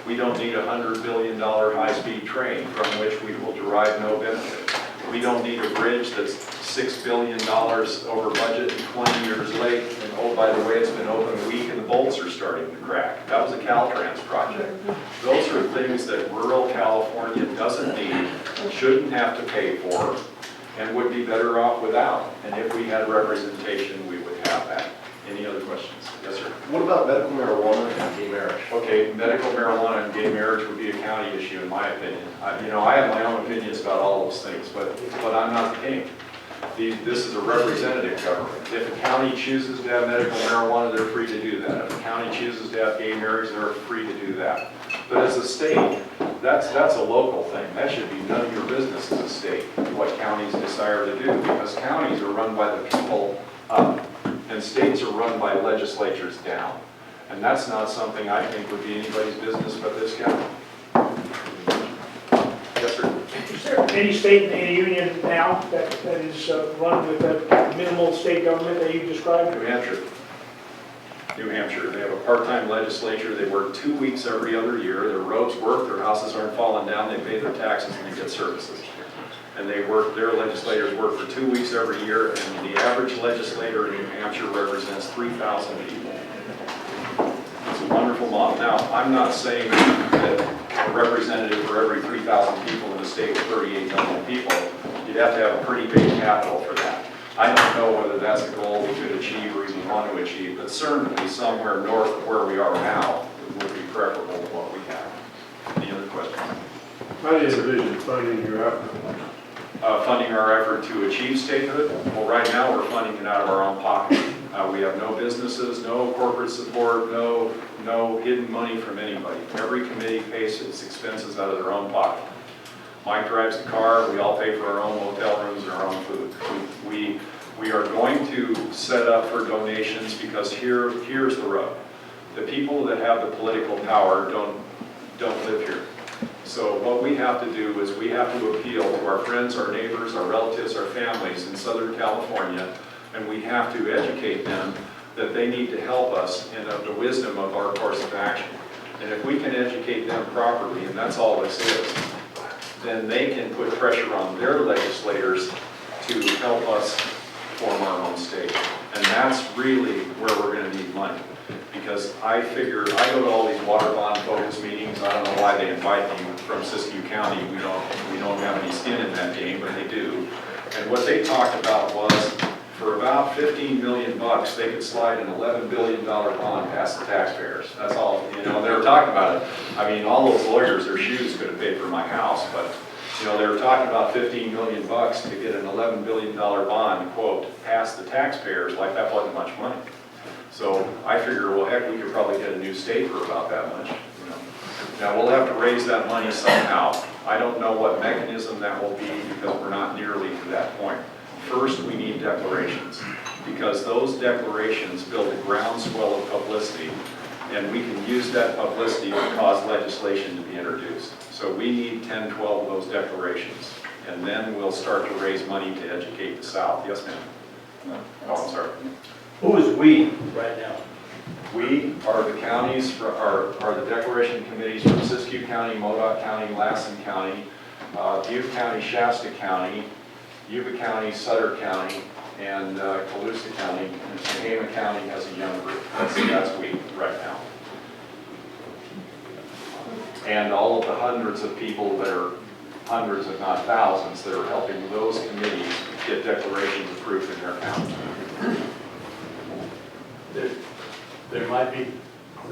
We don't need a $100 billion high-speed train from which we will derive no benefit. We don't need a bridge that's $6 billion over budget and 20 years late. And oh, by the way, it's been open a week and the bolts are starting to crack. That was a Caltrans project. Those are things that rural California doesn't need, shouldn't have to pay for, and would be better off without. And if we had representation, we would have that. Any other questions? Yes, sir. What about medical marijuana and gay marriage? Okay, medical marijuana and gay marriage would be a county issue, in my opinion. I have my own opinions about all those things, but I'm not the king. This is a representative government. If a county chooses to have medical marijuana, they're free to do that. If a county chooses to have gay marriage, they're free to do that. But as a state, that's a local thing. That should be none of your business as a state, what counties desire to do, because counties are run by the people up, and states are run by legislatures down. And that's not something I think would be anybody's business but this county. Yes, sir. Is there any state in the union now that is run with that minimal state government that you described? New Hampshire. New Hampshire. They have a part-time legislature. They work 2 weeks every other year. Their roads work, their houses aren't falling down, they pay their taxes, and they get services. And their legislators work for 2 weeks every year, and the average legislator in New Hampshire represents 3,000 people. It's a wonderful model. Now, I'm not saying that a representative for every 3,000 people in the state with 38 million people, you'd have to have a pretty big capital for that. I don't know whether that's a goal we could achieve or even want to achieve, but certainly somewhere north of where we are now would be preferable to what we have. Any other questions? How do you envision funding your effort? Funding our effort to achieve statehood? Well, right now we're funding it out of our own pocket. We have no businesses, no corporate support, no hidden money from anybody. Every committee pays its expenses out of their own pocket. Mike drives the car, we all pay for our own hotel rooms and our own food. We are going to set up for donations because here's the rub. The people that have the political power don't live here. So what we have to do is we have to appeal to our friends, our neighbors, our relatives, our families in Southern California, and we have to educate them that they need to help us in the wisdom of our course of action. And if we can educate them properly, and that's all this is, then they can put pressure on their legislators to help us form our own state. And that's really where we're going to need money. Because I figure, I go to all these water bond focus meetings, I don't know why they invite me from Siskiyou County, we don't have any skin in that game, but they do. And what they talked about was, for about 15 million bucks, they could slide an $11 billion bond past the taxpayers. That's all, they were talking about it. I mean, all those lawyers, their shoes could have paid for my house, but, they were talking about 15 million bucks to get an $11 billion bond, quote, past the taxpayers, like that wasn't much money. So I figure, well, heck, we could probably get a new state for about that much. Now, we'll have to raise that money somehow. I don't know what mechanism that will be because we're not nearly to that point. First, we need declarations because those declarations build a groundswell of publicity, and we can use that publicity to cause legislation to be introduced. So we need 10, 12 of those declarations, and then we'll start to raise money to educate the South. Yes, ma'am? Oh, I'm sorry. Who is we right now? We are the counties, are the declaration committees from Siskiyou County, Modoc County, Lassen County, Butte County, Shasta County, Yuba County, Sutter County, and Colusa County, and Tehama County has a young group. That's we right now. And all of the hundreds of people that are, hundreds if not thousands, that are helping those committees get declarations approved in their county. There might be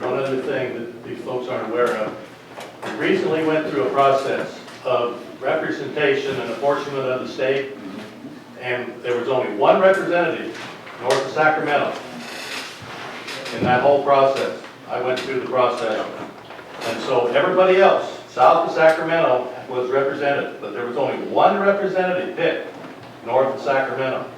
one other thing that these folks aren't aware of. We recently went through a process of representation and apportionment of the state, and there was only one representative north of Sacramento in that whole process. I went through the process. And so everybody else south of Sacramento was represented, but there was only one representative picked north of Sacramento.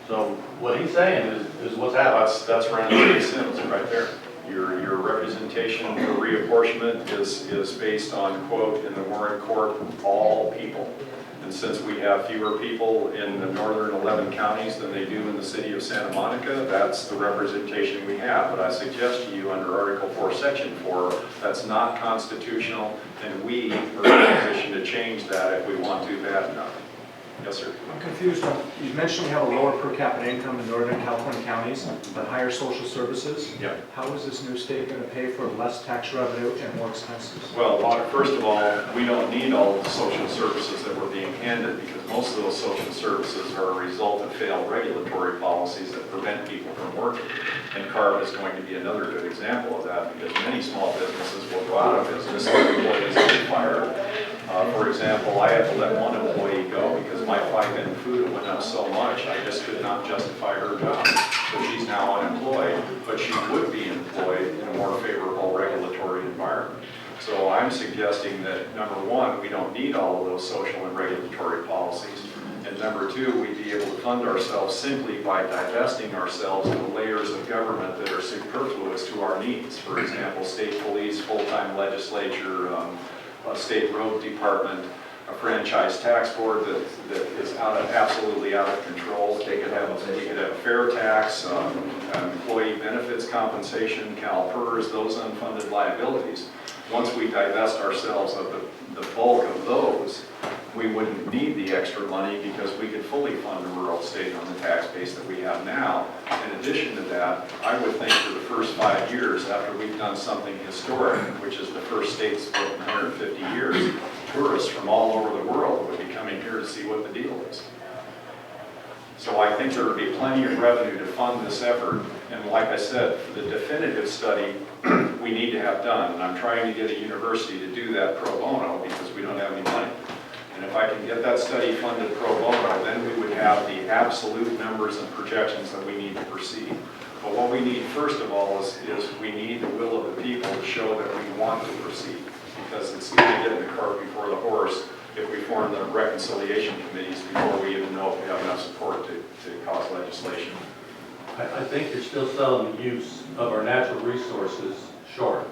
So what he's saying is what's happening. That's Randy Sims right there. Your representation for reapportionment is based on, quote, in the Warren Court, all people. And since we have fewer people in the northern 11 counties than they do in the city of Santa Monica, that's the representation we have. But I suggest to you under Article 4, Section 4, that's not constitutional, and we are in a position to change that if we want to bad enough. Yes, sir. I'm confused. You mentioned we have a lower per capita income in Northern California counties, but higher social services. Yeah. How is this new state going to pay for less tax revenue and more expenses? Well, first of all, we don't need all the social services that we're being handed because most of those social services are a result of failed regulatory policies that prevent people from working. And CARB is going to be another good example of that because many small businesses will go out of business if employees get fired. For example, I had to let one employee go because my FICA and food went up so much, I just could not justify her job. So she's now unemployed, but she would be employed in a more favorable regulatory environment. So I'm suggesting that, number one, we don't need all of those social and regulatory policies. And number two, we'd be able to fund ourselves simply by divesting ourselves of the layers of government that are superfluous to our needs. For example, state police, full-time legislature, a state road department, a franchise tax board that is absolutely out of control. They could have a fair tax, employee benefits compensation, CalPERS, those unfunded liabilities. Once we divest ourselves of the bulk of those, we wouldn't need the extra money because we could fully fund a rural estate on the tax base that we have now. In addition to that, I would think for the first 5 years after we've done something historic, which is the first state split in 150 years, tourists from all over the world would be coming here to see what the deal is. So I think there would be plenty of revenue to fund this effort. And like I said, for the definitive study, we need to have done. And I'm trying to get a university to do that pro bono because we don't have any money. And if I can get that study funded pro bono, then we would have the absolute numbers and projections that we need to proceed. But what we need first of all is we need the will of the people to show that we want to proceed. Because it's easy to get the cart before the horse if we form the reconciliation committees before we even know if we have enough support to cause legislation. I think you're still selling the use of our natural resources short.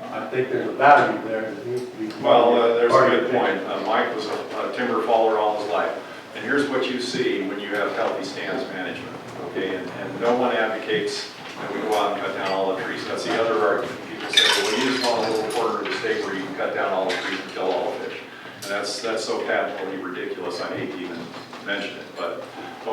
I think there's a value there that needs to be. Well, there's a good point. Mike was a timber faller all his life. And here's what you see when you have healthy stands management, okay? And no one advocates that we go out and cut down all the trees. That's the other argument. People say, well, you just want a little corner of the state where you can cut down all the trees and kill all the fish. And that's so patently ridiculous, I hate to even mention it. But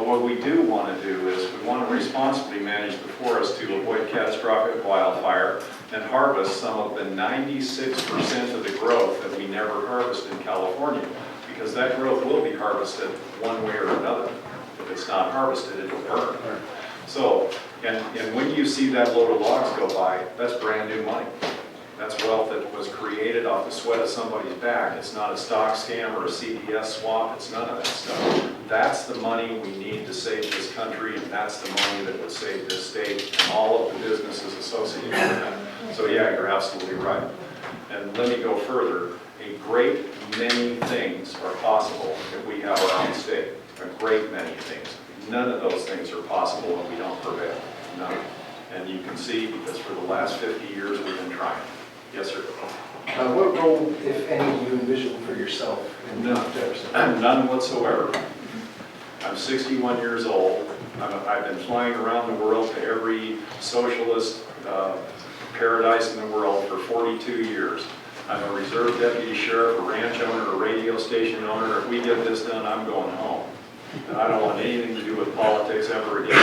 what we do want to do is we want to responsibly manage the forest to avoid catastrophic wildfire and harvest some of the 96% of the growth that we never harvest in California. Because that growth will be harvested one way or another. If it's not harvested, it'll burn. So, and when you see that load of logs go by, that's brand new money. That's wealth that was created off the sweat of somebody's back. It's not a stock scam or a CDS swap. It's none of that stuff. That's the money we need to save this country, and that's the money that would save this state and all of the businesses associated with that. So yeah, you're absolutely right. And let me go further. A great many things are possible if we have our own state. A great many things. None of those things are possible if we don't prevail. None. And you can see, because for the last 50 years we've been trying. Yes, sir. What role, if any, do you envision for yourself in Jefferson? None whatsoever. I'm 61 years old. I've been flying around the world to every socialist paradise in the world for 42 years. I'm a reserve deputy sheriff, a ranch owner, a radio station owner. If we get this done, I'm going home. And I don't want anything to do with politics ever again.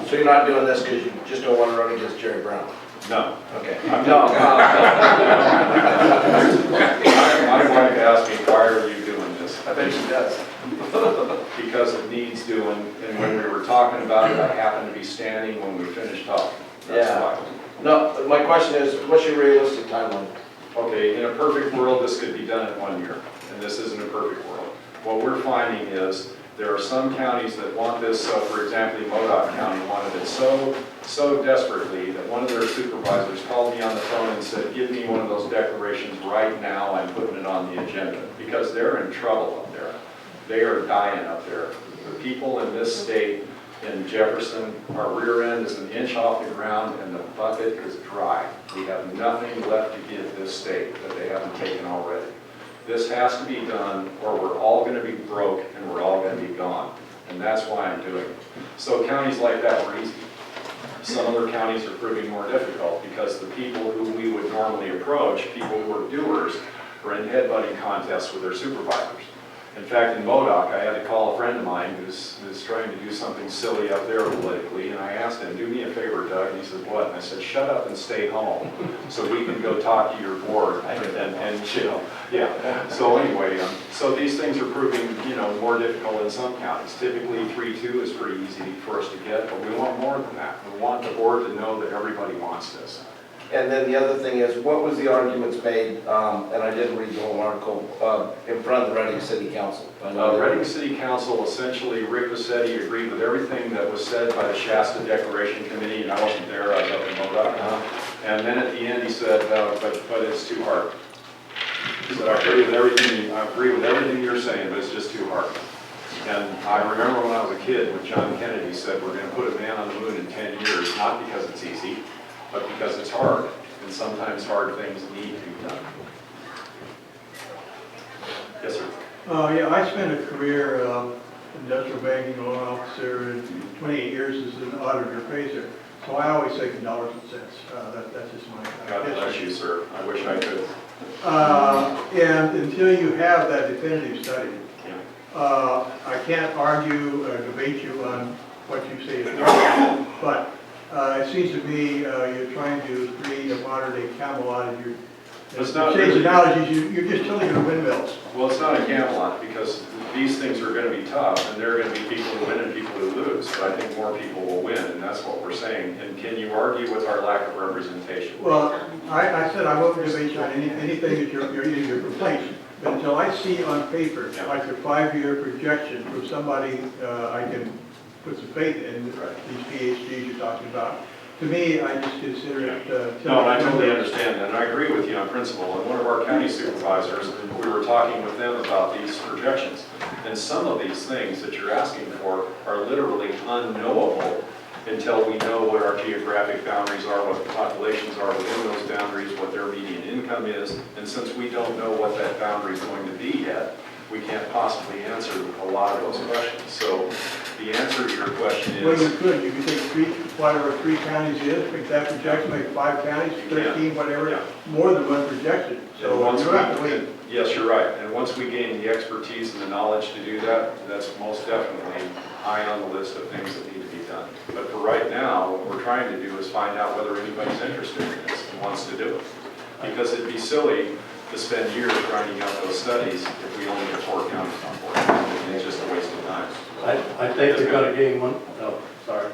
So you're not doing this because you just don't want to run against Jerry Brown? No. Okay. I'm not. My wife asked me, why are you doing this? I bet she does. Because it needs doing, and when we were talking about it, I happened to be standing when we finished talking. That's why. No, my question is, what's your realistic timeline? Okay, in a perfect world, this could be done in 1 year, and this isn't a perfect world. What we're finding is there are some counties that want this. So, for example, Modoc County wanted it so desperately that one of their supervisors called me on the phone and said, give me one of those declarations right now, I'm putting it on the agenda, because they're in trouble up there. They are dying up there. The people in this state, in Jefferson, our rear end is an inch off the ground and the bucket is dry. We have nothing left to give this state that they haven't taken already. This has to be done or we're all going to be broke and we're all going to be gone. And that's why I'm doing it. So counties like that were easy. Some other counties are proving more difficult because the people who we would normally approach, people who are doers, are in headbutting contests with their supervisors. In fact, in Modoc, I had to call a friend of mine who's trying to do something silly up there politically, and I asked him, do me a favor, Doug, and he said, what? And I said, shut up and stay home, so we can go talk to your board and chill. Yeah, so anyway, so these things are proving, more difficult in some counties. Typically, 3-2 is pretty easy for us to get, but we want more than that. We want the board to know that everybody wants this. And then the other thing is, what was the arguments made, and I didn't read the whole article, in front of the Reading City Council? Reading City Council, essentially, Rick Vassetti agreed with everything that was said by the Shasta Declaration Committee, and I wasn't there, I was up in Modoc. And then at the end, he said, but it's too hard. He said, I agree with everything you're saying, but it's just too hard. And I remember when I was a kid, when John Kennedy said, we're going to put a man on the moon in 10 years, not because it's easy, but because it's hard, and sometimes hard things need to be done. Yes, sir. Yeah, I spent a career industrial banking loan officer and 28 years as an auditor appraiser. So I always think in dollars and cents. That's just my God bless you, sir. I wish I could And until you have that definitive study, I can't argue or debate you on what you say is wrong, but it seems to me you're trying to create a modern-day Camelot as you It's not change really- analogies, you're just tilting your windmills. Well, it's not a Camelot, because these things are gonna be tough, and there are gonna be people who win and people who lose, but I think more people will win, and that's what we're saying. And can you argue with our lack of representation? Well, I said I won't debate you on anything that your complaints, but until I see on paper, like a 5-year projection from somebody I can put some faith in, these PhDs you're talking about, to me, I just consider it. No, and I totally understand that, and I agree with you on principle. And one of our county supervisors, we were talking with them about these projections. And some of these things that you're asking for are literally unknowable until we know what our geographic boundaries are, what the populations are within those boundaries, what their median income is. And since we don't know what that boundary is going to be yet, we can't possibly answer a lot of those questions. So the answer to your question Well, is, you could take whatever 3 counties is, make that projection, make 5 counties, You can. 13, whatever, Yeah. more than one projection. and So once you don't have to wait. yes, you're right. And once we gain the expertise and the knowledge to do that, that's most definitely high on the list of things that need to be done. But for right now, what we're trying to do is find out whether anybody's interested in this and wants to do it. Because it'd be silly to spend years grinding out those studies if we only get 4 counties on board. It's just a waste of time. I think you're gonna gain one, no, sorry.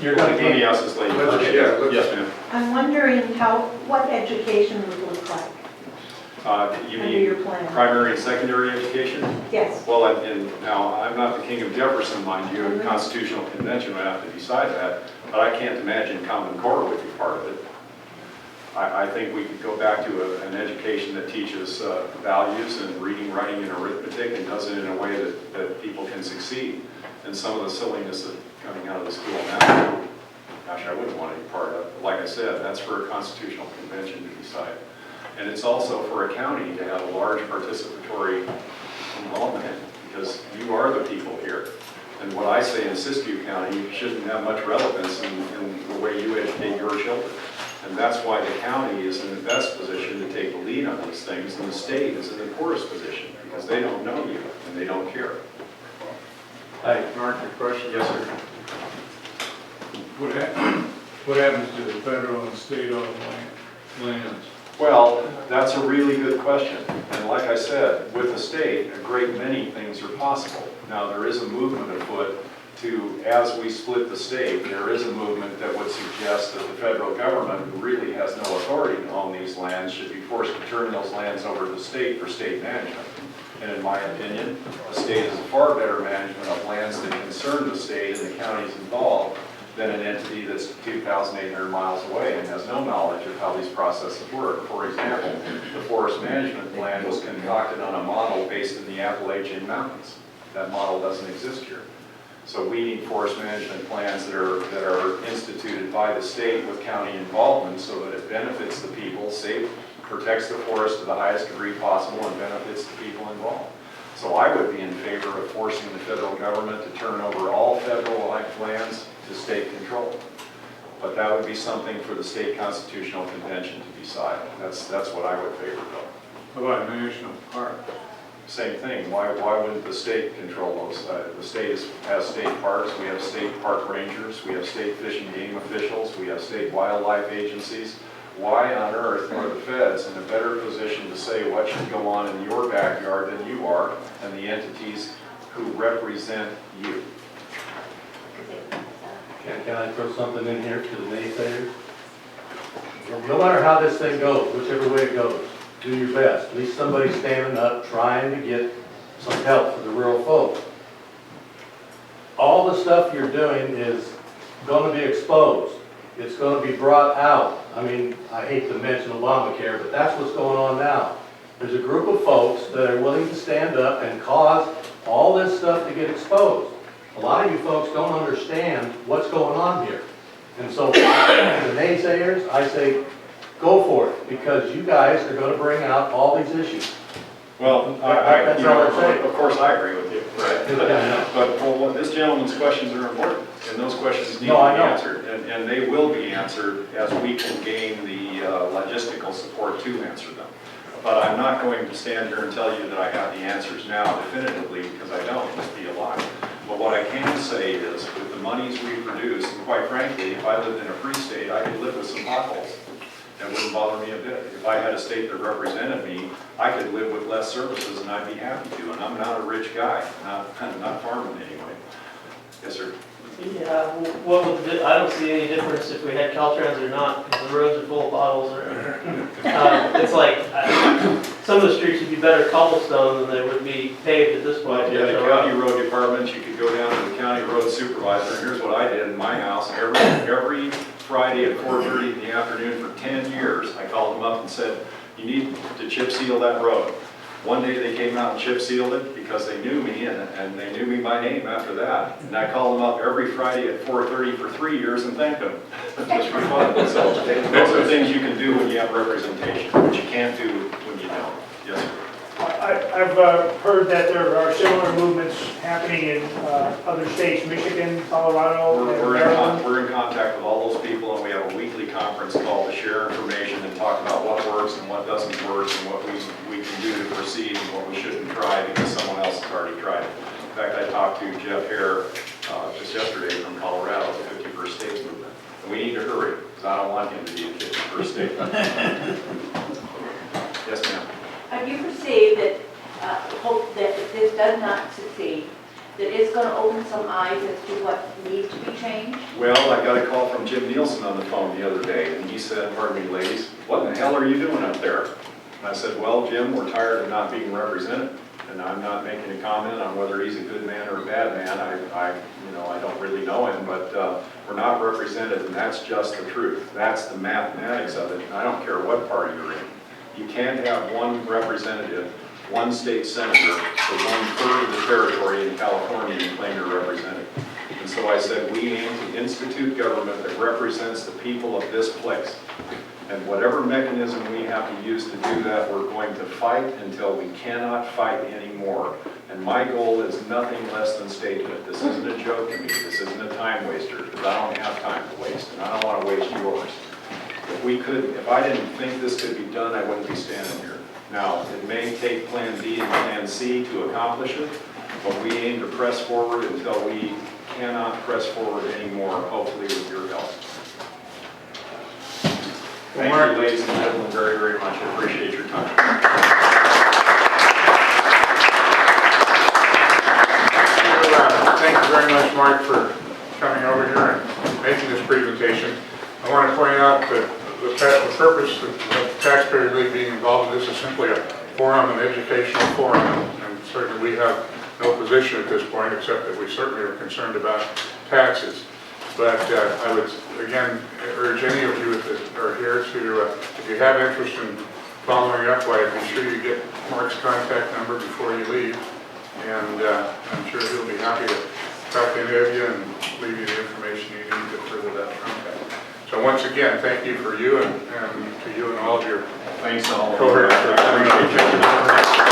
You're gonna Let me gain, ask this lady. Let's- yeah, let's- Yes, ma'am. I'm wondering what education would look like You under your mean plan. primary and secondary education? Yes. Well, and now, I'm not the king of Jefferson, mind you, and Constitutional Convention would have to decide that, but I can't imagine Common Core would be part of it. I think we could go back to an education that teaches values and reading, writing, and arithmetic, and does it in a way that people can succeed. And some of the silliness of coming out of the school now, gosh, I wouldn't want to be part of. Like I said, that's for a Constitutional Convention to decide. And it's also for a county to have a large participatory involvement, because you are the people here. And what I say in Siskiyou County shouldn't have much relevance in the way you educate your children. And that's why the county is in the best position to take the lead on these things, and the state is in the poorest position, because they don't know you, and they don't care. I, Mark, your question? Yes, sir. What happens to the federal and state-owned lands? Well, that's a really good question. And like I said, with the state, a great many things are possible. Now, there is a movement afoot to, as we split the state, there is a movement that would suggest that the federal government, who really has no authority to own these lands, should be forced to turn those lands over to the state for state management. And in my opinion, the state is a far better management of lands that concern the state and the counties involved than an entity that's 2,800 miles away and has no knowledge of how these processes work. For example, the forest management plan was concocted on a model based in the Appalachian Mountains. That model doesn't exist here. So we need forest management plans that are instituted by the state with county involvement so that it benefits the people, protects the forest to the highest degree possible, and benefits the people involved. So I would be in favor of forcing the federal government to turn over all federal lands to state control. But that would be something for the state constitutional convention to decide. That's what I would favor though. How about national park? Same thing, why wouldn't the state control those? The state has state parks, we have state park rangers, we have state fish and game officials, we have state wildlife agencies. Why on earth are the feds in a better position to say what should go on in your backyard than you are, and the entities who represent you? can I throw something in here to the naysayers? No matter how this thing goes, whichever way it goes, do your best. At least somebody's standing up, trying to get some help for the rural folks. All the stuff you're doing is going to be exposed. It's going to be brought out. I mean, I hate to mention Obamacare, but that's what's going on now. There's a group of folks that are willing to stand up and cause all this stuff to get exposed. A lot of you folks don't understand what's going on here. And so, the naysayers, I say, go for it, because you guys are going to bring out all these issues. Well, That's all I'm saying. of course I agree with you, right? Yeah, But well, this gentleman's questions are important, and those questions need to be No, I know. answered. And they will be answered as we can gain the logistical support to answer them. But I'm not going to stand here and tell you that I have the answers now definitively, because I don't, it'd be a lie. But what I can say is, with the monies we produce, and quite frankly, if I lived in a free state, I could live with some potholes. That wouldn't bother me a bit. If I had a state that represented me, I could live with less services, and I'd be happy to. And I'm not a rich guy, not farming anyway. Yes, sir. Yeah, what would I don't see any difference if we had Caltrans or not, because the roads are full of potholes. It's like, some of the streets would be better cobblestone than they would be paved at this point. If you had a county road department, you could go down to the county road supervisor, and here's what I did in my house. Every Friday at 4:30 in the afternoon for 10 years, I called them up and said, you need to chip seal that road. One day they came out and chip sealed it because they knew me, and they knew me by name after that. And I called them up every Friday at 4:30 for 3 years and thanked them. Just for fun. So those are things you can do when you have representation, but you can't do when you don't. Yes, sir. I've heard that there are similar movements happening in other states, Michigan, Colorado, and Maryland. We're in contact with all those people, and we have a weekly conference call to share information and talk about what works and what doesn't work, and what we can do to proceed and what we shouldn't try because someone else has already tried it. In fact, I talked to Jeff Hare just yesterday from Colorado, the 51st States movement. And we need to hurry, because I don't want him to be in 51st State. Yes, ma'am. Do you perceive that, hope that if this does not succeed, that it's going to open some eyes as to what needs to be changed? Well, I got a call from Jim Nielsen on the phone the other day, and he said, pardon me, ladies, what in the hell are you doing up there? And I said, well, Jim, we're tired of not being represented, and I'm not making a comment on whether he's a good man or a bad man. I don't really know him, but we're not represented, and that's just the truth. That's the mathematics of it, and I don't care what party you're in. You can't have one representative, one state senator, for 1/3 of the territory in California and claim you're represented. And so I said, we aim to institute government that represents the people of this place. And whatever mechanism we have to use to do that, we're going to fight until we cannot fight anymore. And my goal is nothing less than statehood. This isn't a joke to me. This isn't a time waster, because I don't have time to waste, and I don't want to waste yours. If I didn't think this could be done, I wouldn't be standing here. Now, it may take Plan B and Plan C to accomplish it, but we aim to press forward until we cannot press forward anymore, hopefully with your help. Thank you, ladies and gentlemen, very, very much. I appreciate your time. Thank you very much, Mark, for coming over here and making this presentation. I want to point out that the purpose of the Taxpayer League being involved in this is simply a forum, an educational forum, and certainly we have no position at this point, except that we certainly are concerned about taxes. But I would, again, urge any of you that are here to, if you have interest in following up, why be sure you get Mark's contact number before you leave, and I'm sure he'll be happy to talk to any of you and leave you the information you need to further that contact. So once again, thank you for you and to you and all of your Thanks to all of you. cohorts for coming.